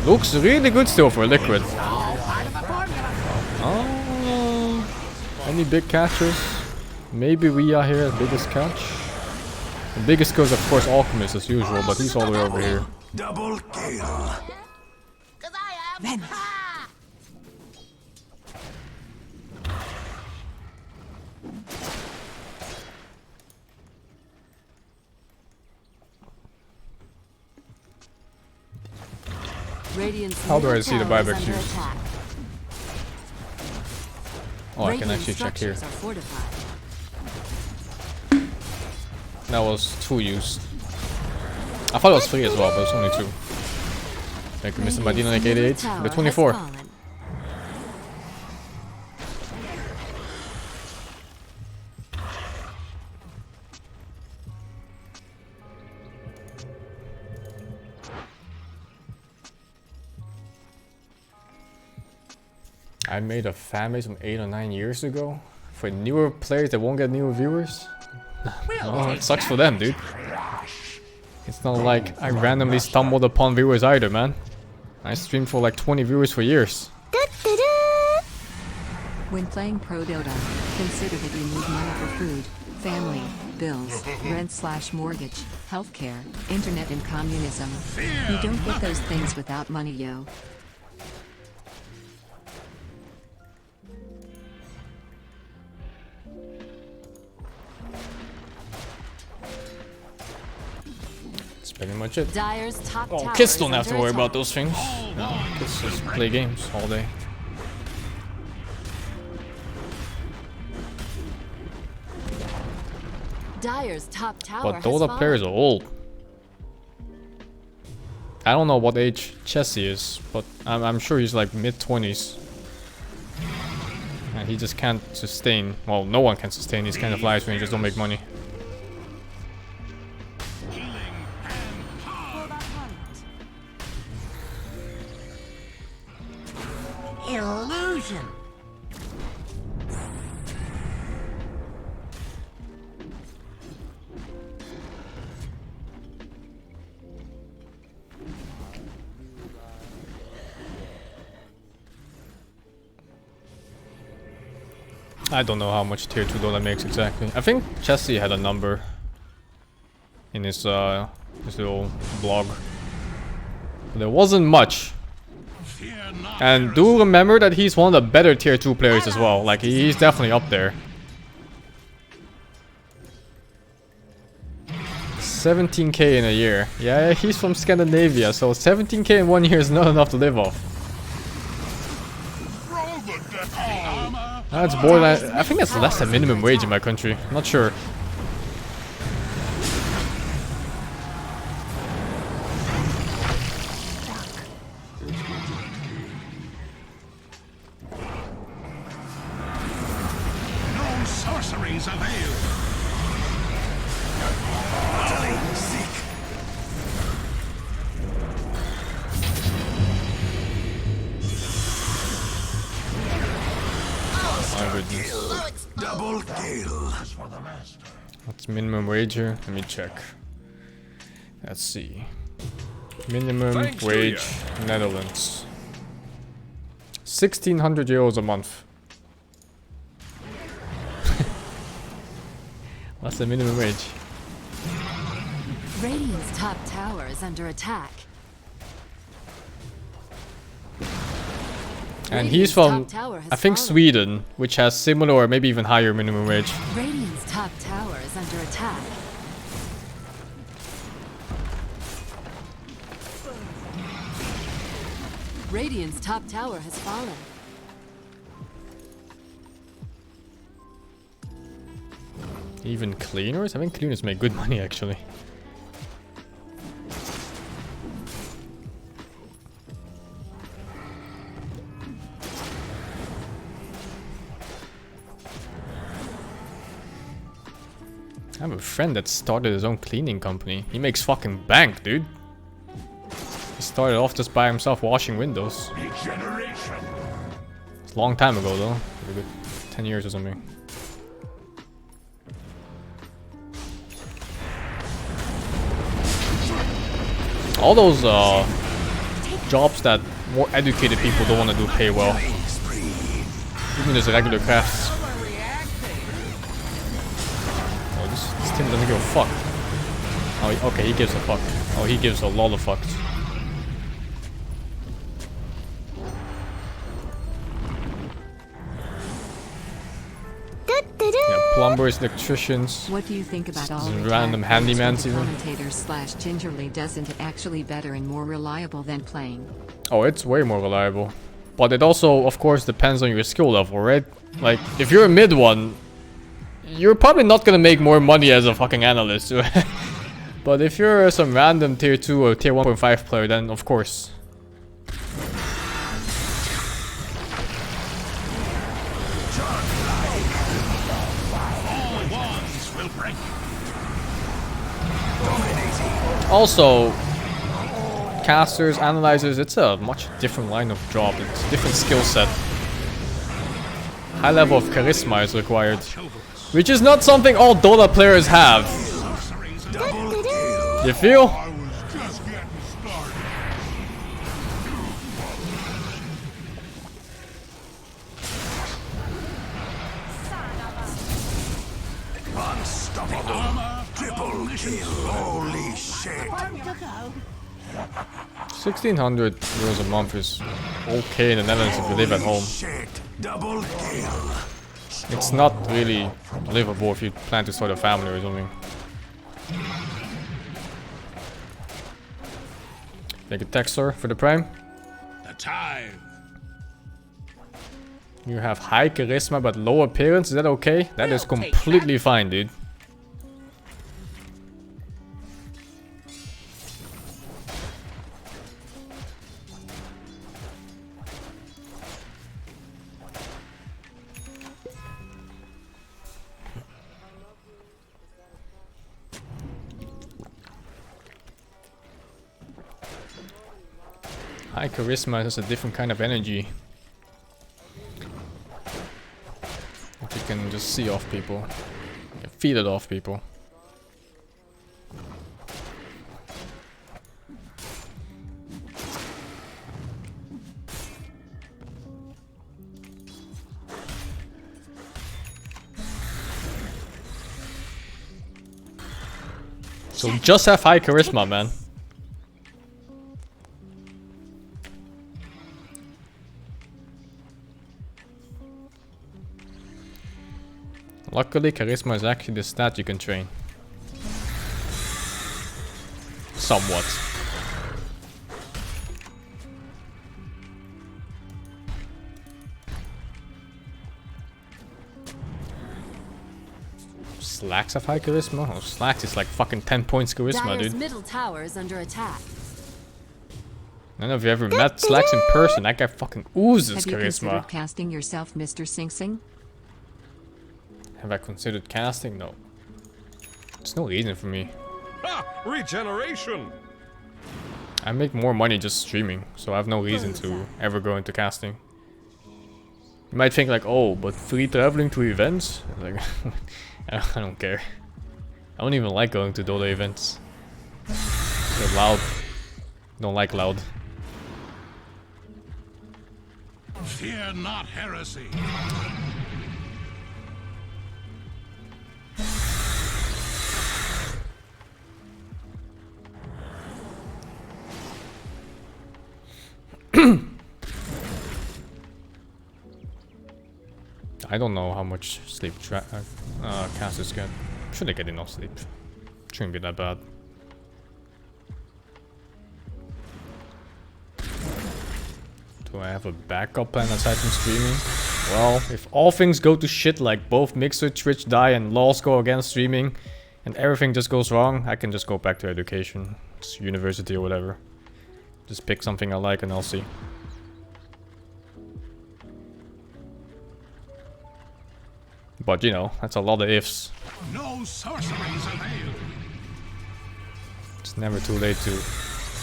A: Looks really good still for liquid. Oh, any big catchers? Maybe we are here as biggest catch. The biggest goes of course Alchemist as usual, but he's all the way over here.
C: Double kill.
D: 'Cause I am.
E: Venice.
D: Ha!
B: Radiant's
A: How do I
B: middle
A: see the
B: tower is
A: buyback
B: under
A: used?
B: attack.
A: Oh, I can
B: Radiant
A: actually check here.
B: structures are fortified.
A: That was 2 used. I thought it was 3 as well, but it's only 2. Thank you, Mr. Medina, like 88. The 24. I made a fan base from 8 or 9 years ago. For newer players that won't get newer viewers. Oh, it sucks for them, dude. It's not like I randomly stumbled upon viewers either, man. I streamed for like 20 viewers for years.
F: When playing Pro Dota, consider that you need money for food, family, bills, rent/mortgage, healthcare, internet, and communism. You don't get those things without money, yo.
A: That's pretty much it.
B: Dyer's top
A: Oh,
B: tower
A: kids
B: is
A: don't have to
B: under
A: worry about
B: attack.
A: those things. No, kids just play games all day.
B: Dyer's top tower
A: But
B: has
A: Dota
B: fallen.
A: players are old. I don't know what age Chessie is, but I'm sure he's like mid-20s. And he just can't sustain, well, no one can sustain these kind of lives when you just don't make money.
D: Illusion.
A: I don't know how much tier 2 Dota makes exactly. I think Chessie had a number in his little blog. But there wasn't much.
C: Fear not.
A: And do remember that he's one of the better tier 2 players as well. Like, he's definitely up there. 17k in a year. Yeah, he's from Scandinavia, so 17k in 1 year is not enough to live off.
C: Roll the deathly armor.
A: That's borderline. I think that's less than minimum wage in my country. I'm not sure.
C: No sorceries avail.
A: goodness.
C: Double kill.
A: What's minimum wage here? Let me check. Let's see. Minimum wage, Netherlands. 1,600 euros a month. What's the minimum wage?
B: Radiant's top tower is under attack.
A: And he's from, I think, Sweden, which has similar or maybe even higher minimum wage.
B: Radiant's top tower is under attack. Radiant's top tower has fallen.
A: Even cleaners? I think cleaners make good money actually. I have a friend that started his own cleaning company. He makes fucking bank, dude. He started off just by himself washing windows.
C: Regeneration.
A: It's a long time ago though. Like a good 10 years or something. All those jobs that more educated people don't want to do pay well. Even just regular crafts. Oh, this Tim doesn't give a fuck. Oh, okay, he gives a fuck. Oh, he gives a lot of fucks. Yeah, plumbers, electricians.
F: What do you think about all
A: Just
F: retired
A: random handyman's even.
F: commentators slash gingerly? Doesn't it actually better and more reliable than playing?
A: Oh, it's way more reliable. But it also, of course, depends on your skill level, right? Like, if you're a mid one, you're probably not gonna make more money as a fucking analyst. But if you're some random tier 2 or tier 1.5 player, then of course. Also, casters, analyzers, it's a much different line of job. It's a different skill set. High level of charisma is required, which is not something all Dota players have. You feel?
C: Unstoppable. Triple kill. Holy shit.
A: 1,600 euros a month is okay in the Netherlands if you live at home.
C: Shit. Double kill.
A: It's not really livable if you plan to start a family or something. Make a texter for the prime.
C: The time.
A: You have high charisma but low appearance. Is that okay? That is completely fine, dude. High charisma has a different kind of energy that you can just see off people. You can feel it off people. So just have high charisma, man. Luckily, charisma is actually the stat you can train. Somewhat. Slacks have high charisma? Oh, Slacks is like fucking 10 points charisma,
B: Dire's
A: dude.
B: middle tower is under attack.
A: I don't know if you ever met Slacks in person. That guy fucking oozes
F: Have you considered
A: charisma.
F: casting yourself, Mr. SingSing?
A: Have I considered casting? No. There's no reason for me.
G: Regeneration!
A: I make more money just streaming, so I have no reason to ever go into casting. You might think like, oh, but free traveling to events? Like, I don't care. I don't even like going to Dota events. They're loud. Don't like loud.
C: Fear not heresy.
A: I don't know how much sleep casters get. Should they get enough sleep? Shouldn't be that bad. Do I have a backup plan aside from streaming? Well, if all things go to shit, like both Mixer, Twitch die and laws go against streaming, and everything just goes wrong, I can just go back to education. It's university or whatever. Just pick something I like and I'll see. But you know, that's a lot of ifs.
C: No sorceries avail.
A: It's never too late to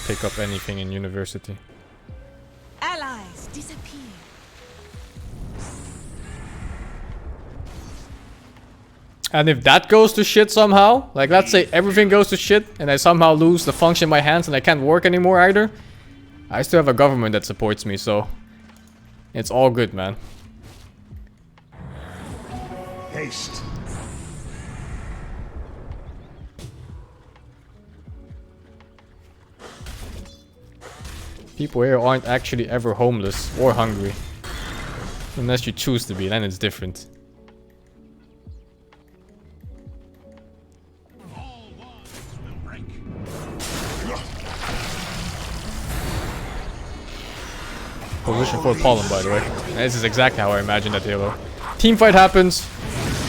A: pick up anything in university.
E: Allies disappear.
A: And if that goes to shit somehow, like let's say everything goes to shit and I somehow lose the function in my hands and I can't work anymore either, I still have a government that supports me, so it's all good, man.
C: Haste.
A: People here aren't actually ever homeless or hungry. Unless you choose to be, then it's different.
C: All bonds will break.
A: Position for Pollen, by the way. And this is exactly how I imagined that hero. Teamfight happens.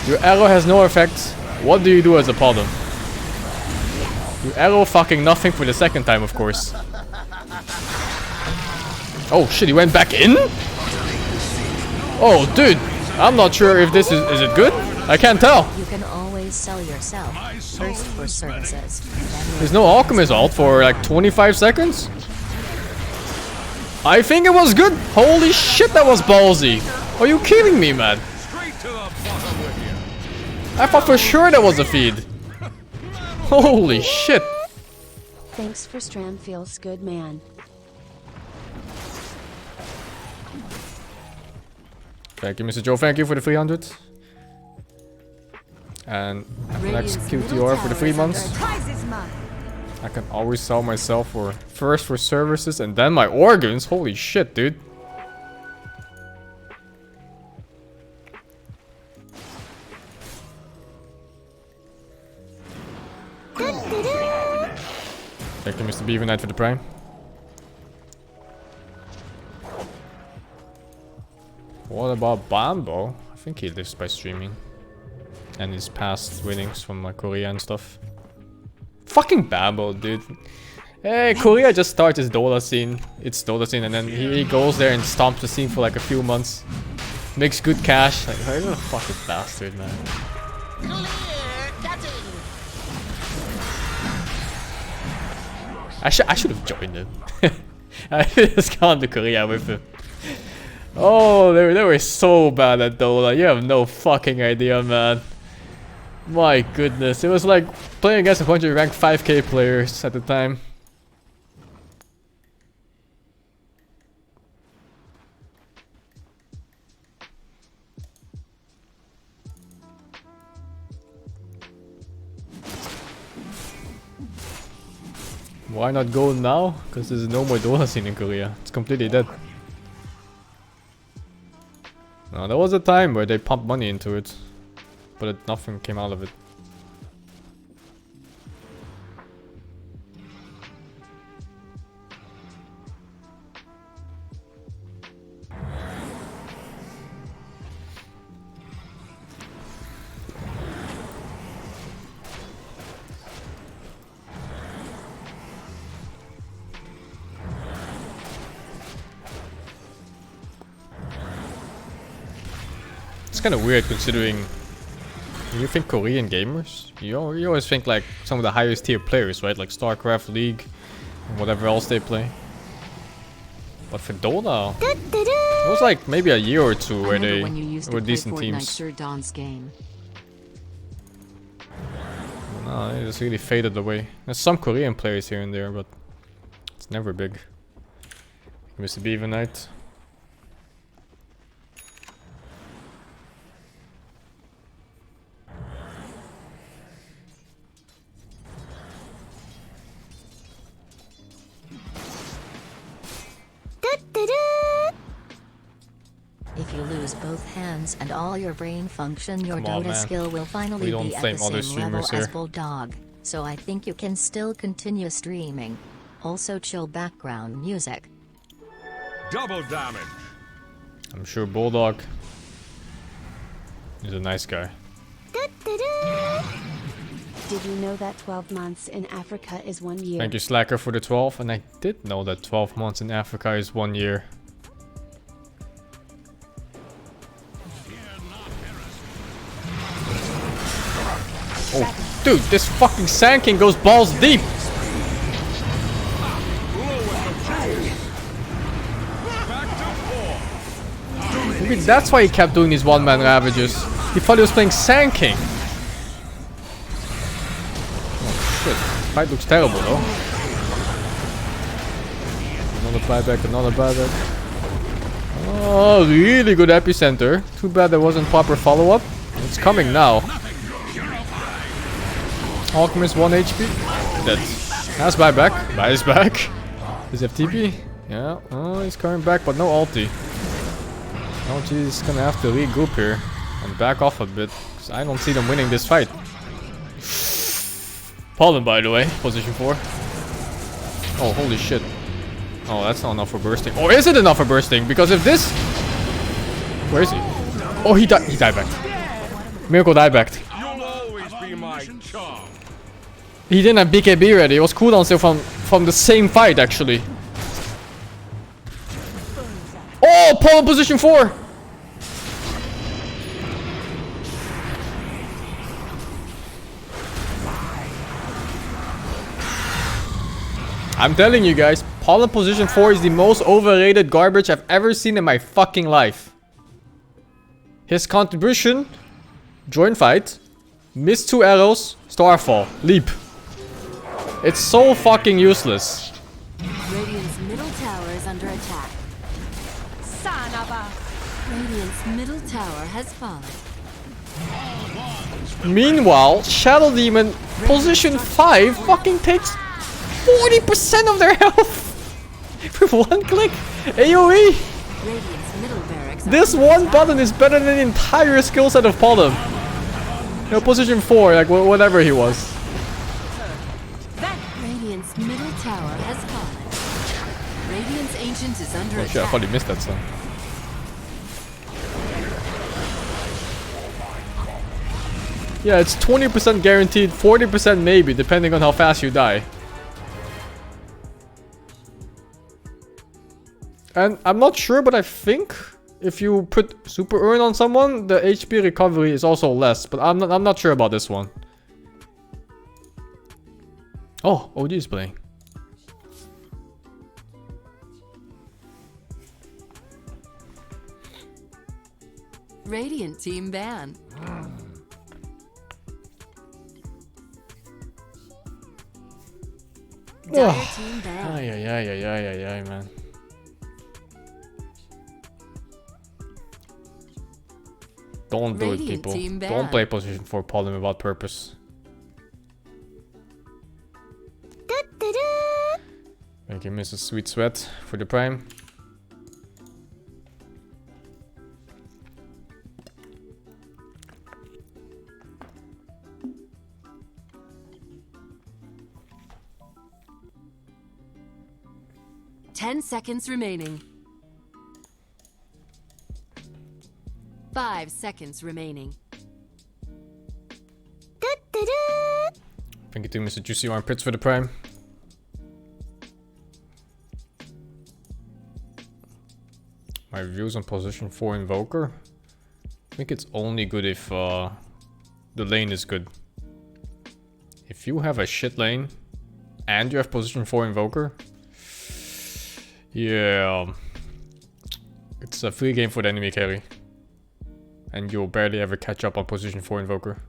A: Your arrow has no effect. What do you do as a Pollen? You arrow fucking nothing for the second time, of course. Oh shit, he went back in? Oh dude, I'm not sure if this is it good? I can't tell.
H: You can always sell yourself first for services.
A: There's no alchemist ult for like 25 seconds? I think it was good. Holy shit, that was ballsy. Are you kidding me, man?
G: Straight to the bottom with you.
A: I thought for sure that was a feed. Holy shit.
H: Thanks for Stram feels good, man.
A: Thank you, Mr. Joe. Thank you for the 300. And have an next QTR for the 3 months.
E: Prize is mine.
A: I can always sell myself for first for services and then my organs. Holy shit, dude. Thank you, Mr. Beaver Knight, for the prime. What about Bambo? I think he lives by streaming. And his past winnings from like Korea and stuff. Fucking Bambo, dude. Hey, Korea just starts his Dota scene. It's Dota scene, and then he goes there and stomps the scene for like a few months. Makes good cash. Like, who's a fucking bastard, man. I should have joined him. I just gone to Korea with him. Oh, they were so bad at Dota. You have no fucking idea, man. My goodness, it was like playing against a bunch of ranked 5k players at the time. Why not go now? Because there's no more Dota scene in Korea. It's completely dead. No, there was a time where they pumped money into it, but nothing came out of it. It's kind of weird considering you think Korean gamers, you always think like some of the highest tier players, right? Like StarCraft, League, and whatever else they play. But for Dota, it was like maybe a year or two where they
F: when you used to
A: were
F: play
A: decent
F: Fortnite
A: teams.
F: Sir Don's game.
A: No, it just really faded away. There's some Korean players here and there, but it's never big. Mr. Beaver Knight.
H: If you lose both hands and all your brain function, your
A: Come on,
H: Dota
A: man.
H: skill will finally
A: We don't
H: be at
A: flame
H: the
A: other
H: same level
A: streamers
H: as
A: here.
H: Bulldog. So I think you can still continue streaming. Also chill background music.
G: Double damage.
A: I'm sure Bulldog is a nice guy.
E: Did you know that 12 months in Africa is 1 year?
A: Thank you, Slacker, for the 12. And I did know that 12 months in Africa is 1 year. Oh, dude, this fucking Sand King goes balls deep. Maybe that's why he kept doing these one-man ravages. He thought he was playing Sand King. Oh shit, fight looks terrible though. Another buyback, another buyback. Oh, really good epicenter. Too bad there wasn't proper follow-up. It's coming now. Alchemist 1 HP. Dead. Has buyback. Buys back. Does he have TP? Yeah. Oh, he's coming back, but no ulti. Oh, he's gonna have to regroup here and back off a bit. Cause I don't see them winning this fight. Pollen, by the way, position 4. Oh, holy shit. Oh, that's not enough for bursting. Or is it enough for bursting? Because if this... Where is he? Oh, he died back. Miracle died back.
G: You'll always be my charm.
A: He didn't have BKB ready. It was cooldown still from the same fight, actually. Oh, Pollen position 4. I'm telling you guys, Pollen position 4 is the most overrated garbage I've ever seen in my fucking life. His contribution, join fight, miss 2 arrows, starfall, leap. It's so fucking useless.
B: Radiant's middle tower is under attack.
E: Sanaba.
B: Radiant's middle tower has fallen.
A: Meanwhile, Shadow Demon position 5 fucking takes 40% of their health with 1 click AoE.
B: Radiant's middle barracks.
A: This one button is better than the entire skill set of Pollen. No, position 4, like whatever he was.
B: Radiant's middle tower has fallen. Radiant's ancient is under
A: Oh shit, I
B: attack.
A: thought he missed that son. Yeah, it's 20% guaranteed, 40% maybe, depending on how fast you die. And I'm not sure, but I think if you put Super Urn on someone, the HP recovery is also less. But I'm not sure about this one. Oh, OG is playing.
B: Radiant team ban. Dire team ban.
A: Ay, ay, ay, ay, ay, ay, ay, man. Don't do it,
B: Radiant
A: people.
B: team
A: Don't
B: ban.
A: play position 4 Pollen without purpose. Make him miss a sweet sweat for the prime.
B: Ten seconds remaining. 5 seconds remaining.
A: Thank you to Mr. Juicy Armpits for the prime. My views on position 4 Invoker? I think it's only good if the lane is good. If you have a shit lane and you have position 4 Invoker, yeah, It's a free game for the enemy carry. And you'll barely ever catch up on position 4 Invoker.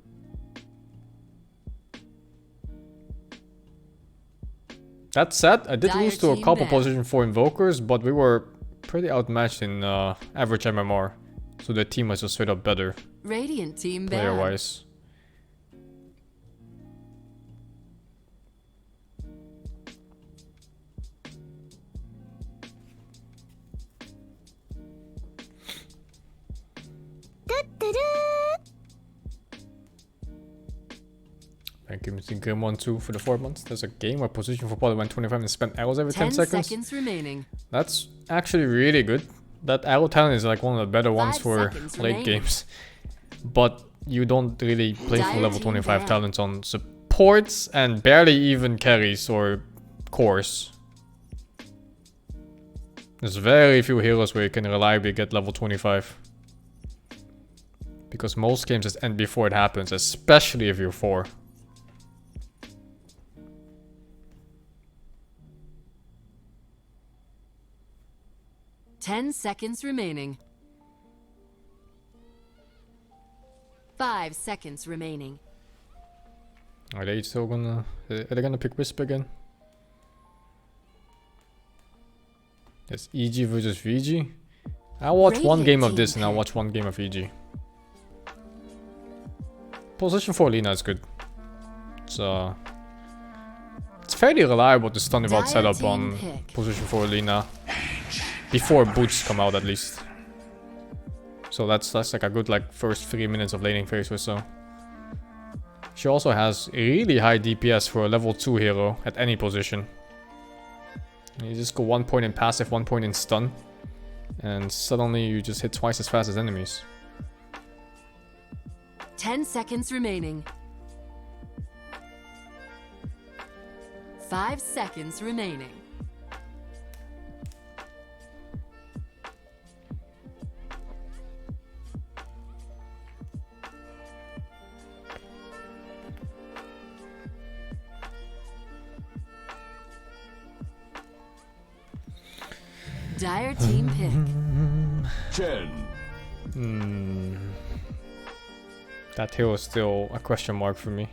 A: That said, I did lose to a couple position 4 Invokers, but we were pretty outmatched in average MMR. So the team was just straight up better.
B: Radiant team
A: player-wise. Thank you, Mr. Grim 1-2 for the 4 months. There's a game where position for Poly went 25 and spent arrows every 10 seconds.
B: Remaining.
A: That's actually really good. That arrow talent is like one of the better ones for late games. But you don't really play for level 25 talents on supports and barely even carries or cores. There's very few heroes where you can reliably get level 25. Because most games just end before it happens, especially if you're 4.
B: Ten seconds remaining. 5 seconds remaining.
A: Are they still gonna... Are they gonna pick Wisp again? It's EG versus VG. I'll watch one game of this and I'll watch one game of EG. Position 4 Lina is good. It's fairly reliable to stun without setup on position 4 Lina. Before boots come out at least. So that's like a good like first 3 minutes of laning phase or so. She also has really high DPS for a level 2 hero at any position. You just go 1 point in passive, 1 point in stun. And suddenly you just hit twice as fast as enemies.
B: 10 seconds remaining. 5 seconds remaining. Dire team pick.
G: 10.
A: That hero is still a question mark for me.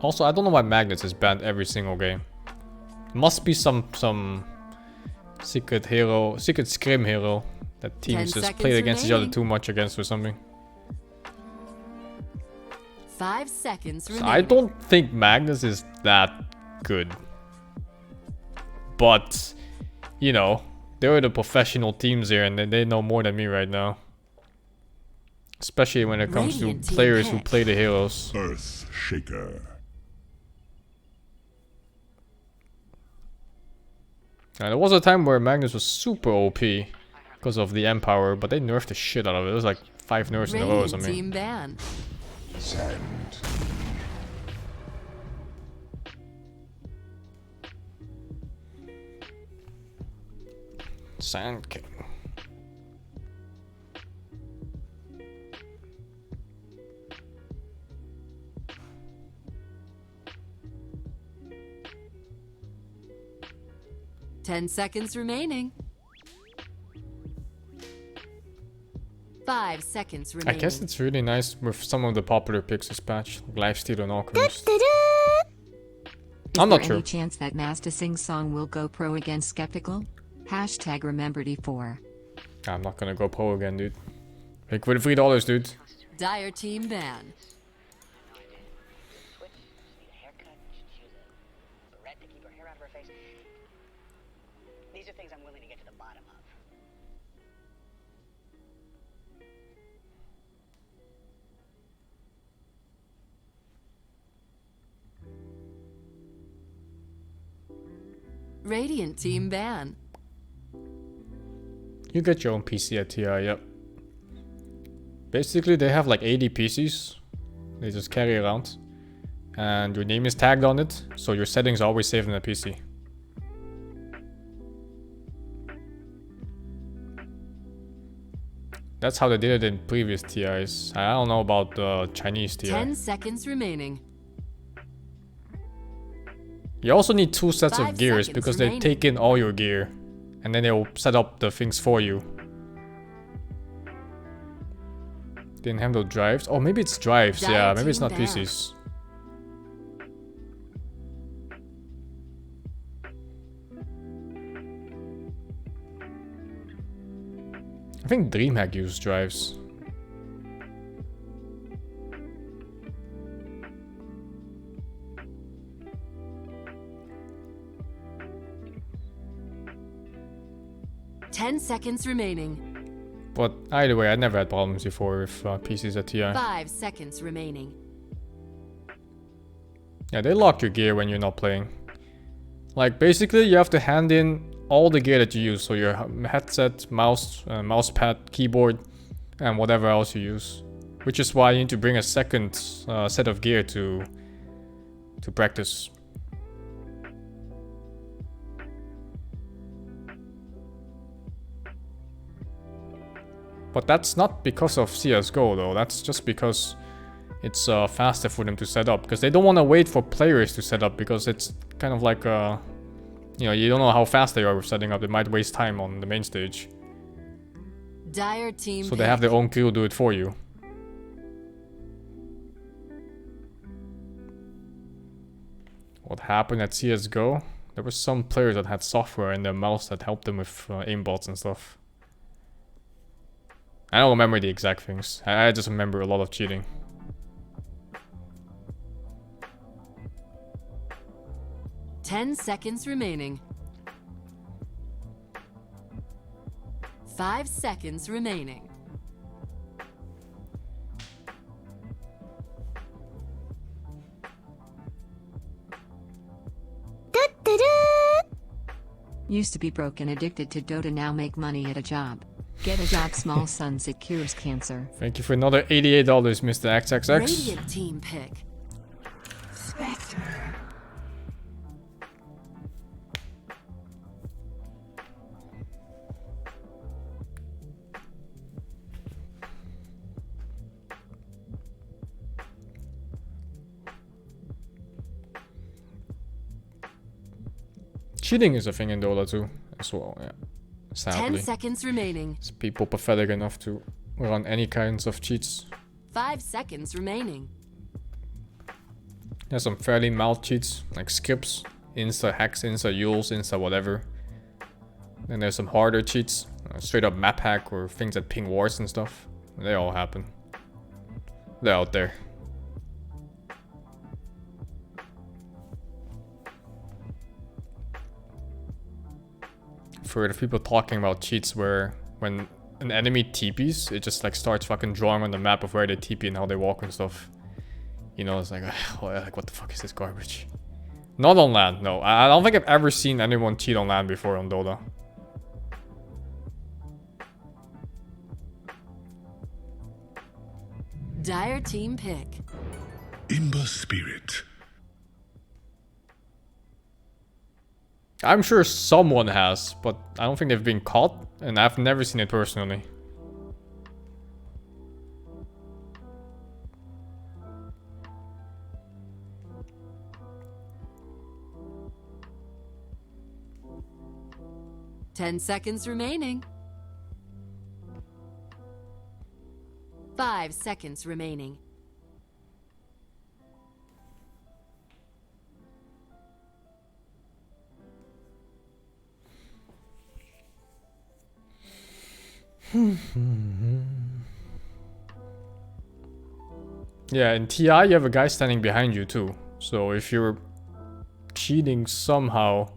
A: Also, I don't know why Magnus is banned every single game. Must be some secret hero, secret scrim hero that teams just played against each other too much against or something.
B: 5 seconds remaining.
A: So I don't think Magnus is that good. But, you know, they're the professional teams here and they know more than me right now. Especially when it comes to players who play the heroes.
C: Earth Shaker.
A: And there was a time where Magnus was super OP because of the Empower, but they nerfed the shit out of it. It was like 5 nerfs in a row or something.
B: Team ban.
C: Sand.
A: Sand King.
B: Ten seconds remaining. 5 seconds remaining.
A: I guess it's really nice with some of the popular picks this patch, like Lifesteal and Alchemist. I'm not sure.
F: Any chance that Master SingSing will go pro against Skeptical? Hashtag remember D4.
A: I'm not gonna go pro again, dude. Like with $3, dude.
B: Dire team ban.
D: These are things I'm willing to get to the bottom of.
B: Radiant team ban.
A: You get your own PC at TI, yep. Basically, they have like 80 PCs. They just carry around. And your name is tagged on it, so your settings are always saved in the PC. That's how they did it in previous TIs. I don't know about the Chinese TI.
B: 10 seconds remaining.
A: You also need 2 sets
B: 5
A: of gears
B: seconds
A: because they
B: remaining.
A: take in all your gear. And then they'll set up the things for you. Didn't handle drives. Oh, maybe it's drives. Yeah, maybe it's not
B: Dieting down.
A: PCs. I think DreamHack used drives.
B: Ten seconds remaining.
A: But either way, I never had problems before with PCs at TI.
B: 5 seconds remaining.
A: Yeah, they lock your gear when you're not playing. Like, basically, you have to hand in all the gear that you use. So your headset, mouse, mousepad, keyboard, and whatever else you use. Which is why you need to bring a second set of gear to practice. But that's not because of CSGO though, that's just because it's faster for them to set up. Because they don't want to wait for players to set up, because it's kind of like, you know, you don't know how fast they are with setting up. They might waste time on the main stage.
B: Dire team.
A: So they have their own crew do it for you. What happened at CSGO? There were some players that had software in their mouse that helped them with aimbots and stuff. I don't remember the exact things. I just remember a lot of cheating.
B: Ten seconds remaining. 5 seconds remaining.
F: Used to be broke and addicted to Dota, now make money at a job. Get a job, small son secures cancer.
A: Thank you for another $88, Mr. XXX.
B: Radiant team pick.
A: Cheating is a thing in Dota too, as well, yeah.
B: 10
A: Sadly.
B: seconds remaining.
A: Is people pathetic enough to run any kinds of cheats?
B: 5 seconds remaining.
A: There's some fairly mild cheats, like skips, insta hacks, insta yules, insta whatever. Then there's some harder cheats, straight up map hack or things that ping wars and stuff. They all happen. They're out there. I've heard of people talking about cheats where when an enemy TPs, it just like starts fucking drawing on the map of where they TP and how they walk and stuff. You know, it's like, like what the fuck is this garbage? Not on LAN, no. I don't think I've ever seen anyone cheat on LAN before on Dota.
B: Dire team pick.
C: Imba spirit.
A: I'm sure someone has, but I don't think they've been caught, and I've never seen it personally.
B: Ten seconds remaining. 5 seconds remaining.
A: Yeah, in TI you have a guy standing behind you too. So if you're cheating somehow,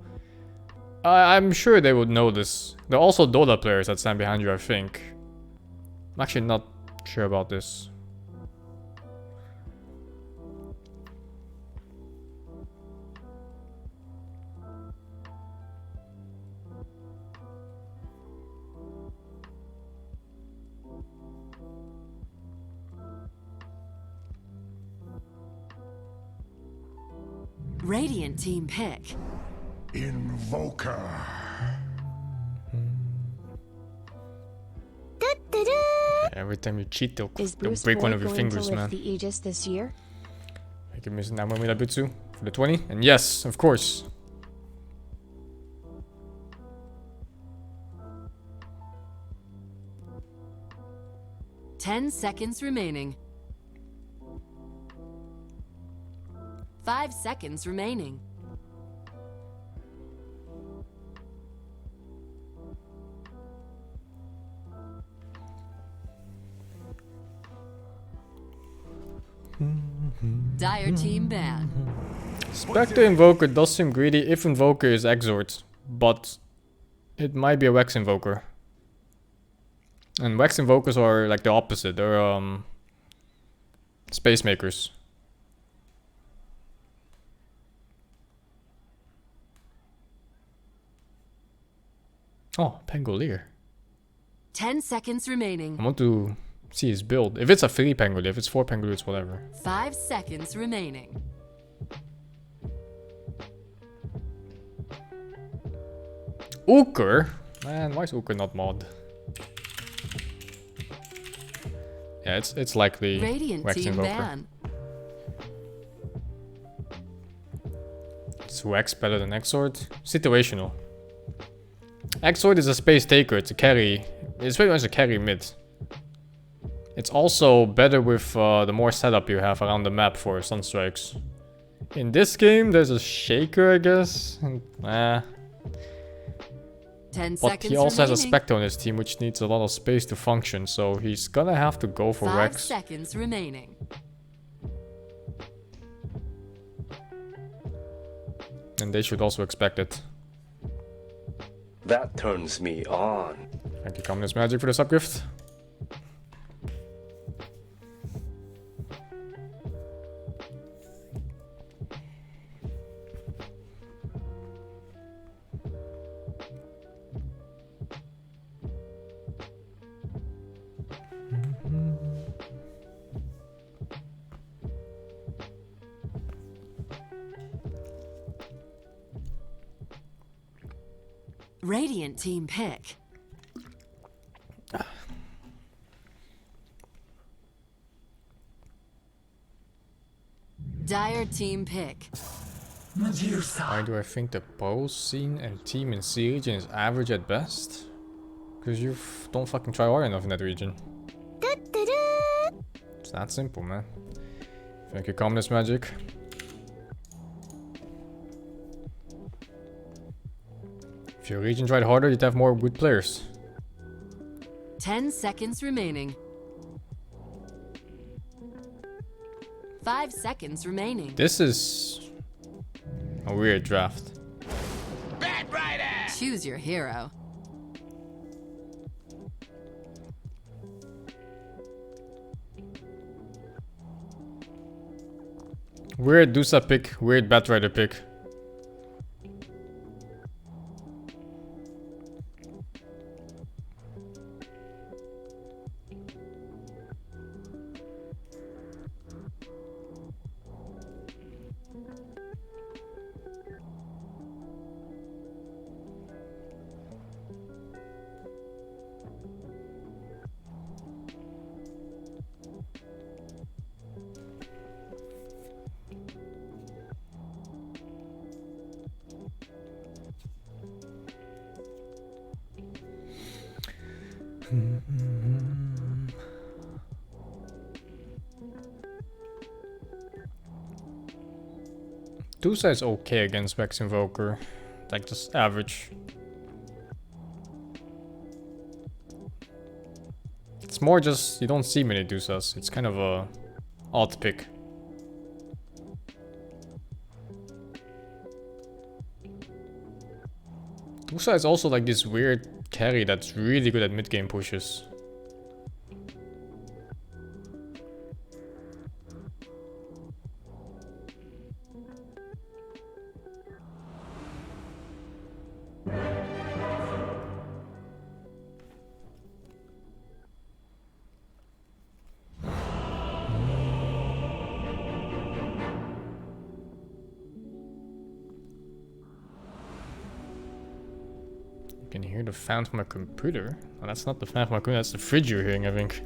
A: I'm sure they would know this. There are also Dota players that stand behind you, I think. I'm actually not sure about this.
B: Radiant team pick.
C: Invoker.
A: Every time you cheat, they'll
E: Is Bruce
A: break one
E: Boyd
A: of your
E: going to
A: fingers,
E: lift
A: man.
E: the Aegis this year?
A: Thank you, Miss Namomi Labutsu, for the 20. And yes, of course.
B: Ten seconds remaining. 5 seconds remaining. Dire team ban.
A: Spectre Invoker does seem greedy if Invoker is Exort, but it might be a Wax Invoker. And Wax Invokers are like the opposite, they're Space Makers. Oh, Pangolier.
B: 10 seconds remaining.
A: I want to see his build. If it's a 3 Pangolier, if it's 4 Pangoliers, whatever.
B: 5 seconds remaining.
A: Ooker? Man, why is Ooker not mod? Yeah, it's likely
B: Radiant
A: Wax
B: team
A: Invoker.
B: ban.
A: Is Wax better than Exort? Situational. Exort is a space taker, it's a carry. It's pretty much a carry mid. It's also better with the more setup you have around the map for Sunstrikes. In this game, there's a Shaker, I guess. And,
B: 10
A: but
B: seconds
A: he also has a
B: remaining.
A: Spectre on his team, which needs a lot of space to function, so he's gonna have to go for
B: 5
A: Rex.
B: seconds remaining.
A: And they should also expect it.
I: That turns me on.
A: Thank you, Communist Magic, for the subgift.
B: Radiant team pick. Dire team pick.
A: Why do I think the pose scene and team in C region is average at best? Because you don't fucking try hard enough in that region. It's that simple, man. Thank you, Communist Magic. If your region tried harder, you'd have more good players.
B: 10 seconds remaining. 5 seconds remaining.
A: This is a weird draft.
B: Choose your hero.
A: Weird Dusa pick, weird Batrider pick. Dusa is okay against Vex Invoker. Like just average. It's more just you don't see many Dusas. It's kind of a odd pick. Dusa is also like this weird carry that's really good at mid-game pushes. You can hear the fan from my computer. Oh, that's not the fan from my computer, that's the fridge you're hearing, I think.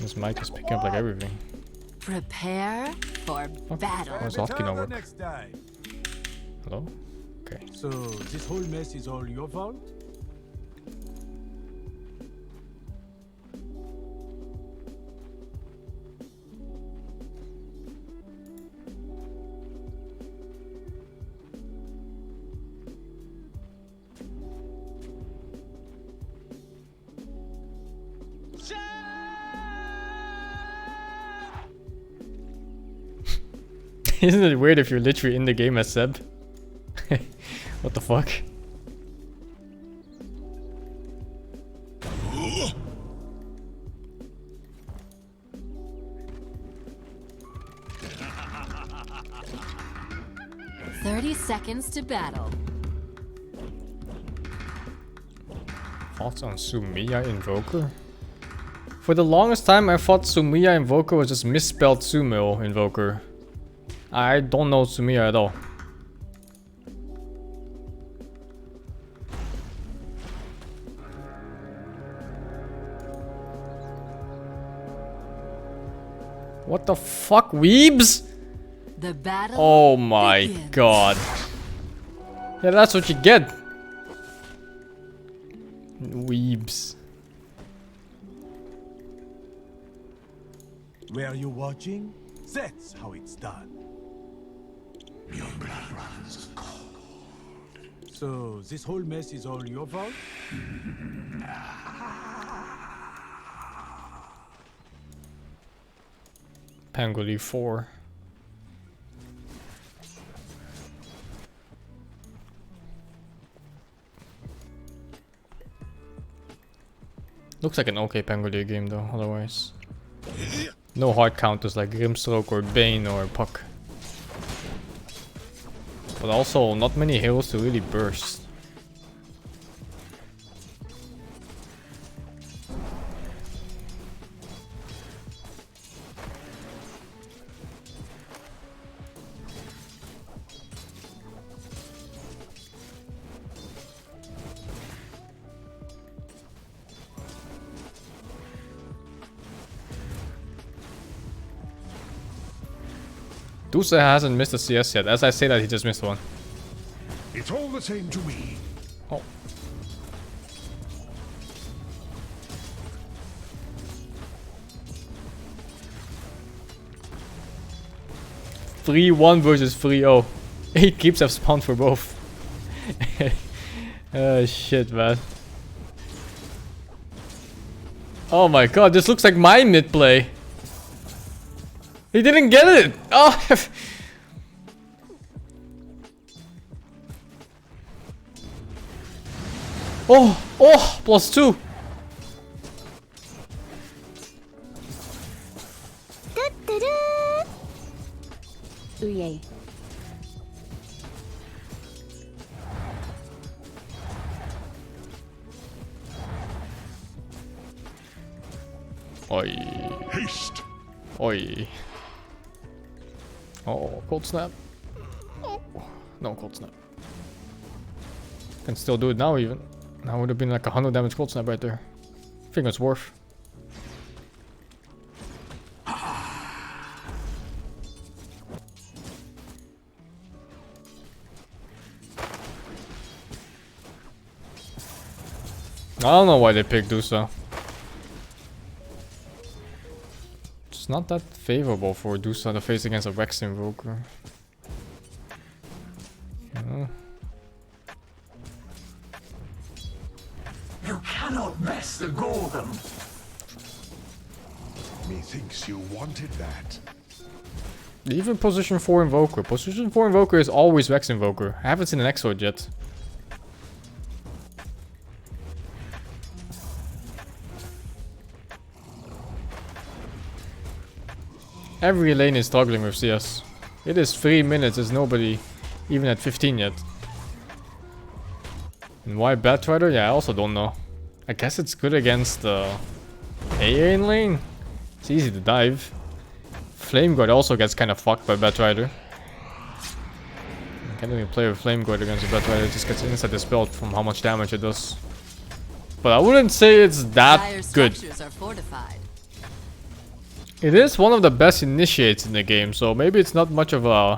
A: This mic is picking up like everything.
B: Prepare for battle.
A: Where's hotkey not work?
G: Next time.
A: Hello? Okay.
G: So this whole mess is all your fault?
A: Isn't it weird if you're literally in the game as Seb? What the fuck?
B: Seconds to battle.
A: Thoughts on Sumiya Invoker? For the longest time I thought Sumiya Invoker was just misspelled Sumo Invoker. I don't know Sumiya at all. What the fuck, weebs?
B: The battle.
A: Oh my
B: begins.
A: god. Yeah, that's what you get. Weebs.
G: Were you watching? That's how it's done.
C: Your blood runs cold.
G: So this whole mess is all your fault?
A: Pangoli 4. Looks like an okay Pangolier game though, otherwise. No hard counters like Grimstroke or Bane or Puck. But also not many heroes to really burst. Dusa hasn't missed a CS yet. As I say that, he just missed one.
C: It's all the same to me.
A: Oh. Three 1 versus 3-0. 8 keeps have spawned for both. Shit, man. Oh my god, this looks like my mid play. He didn't get it! Oh! Oh! Oh! +2!
E: Ooh yay.
A: Oi.
C: Haste.
A: Oi. Oh, cold snap. Oh. No, cold snap. Can still do it now even. That would have been like 100 damage cold snap right there. I think it's worth. I don't know why they picked Dusa. It's not that favorable for Dusa to face against a Rex Invoker. Yeah.
C: You cannot mess the golem. Methinks you wanted that.
A: Even position 4 Invoker. Position 4 Invoker is always Rex Invoker. I haven't seen an Exord yet. Every lane is struggling with CS. It is 3 minutes, there's nobody even at 15 yet. And why Batrider? Yeah, I also don't know. I guess it's good against the AA in lane. It's easy to dive. Flame Guard also gets kind of fucked by Batrider. Can't even play with Flame Guard against a Batrider, it just gets inside dispelled from how much damage it does. But I wouldn't say it's that
B: Dire
A: good.
B: structures are fortified.
A: It is one of the best initiates in the game, so maybe it's not much of a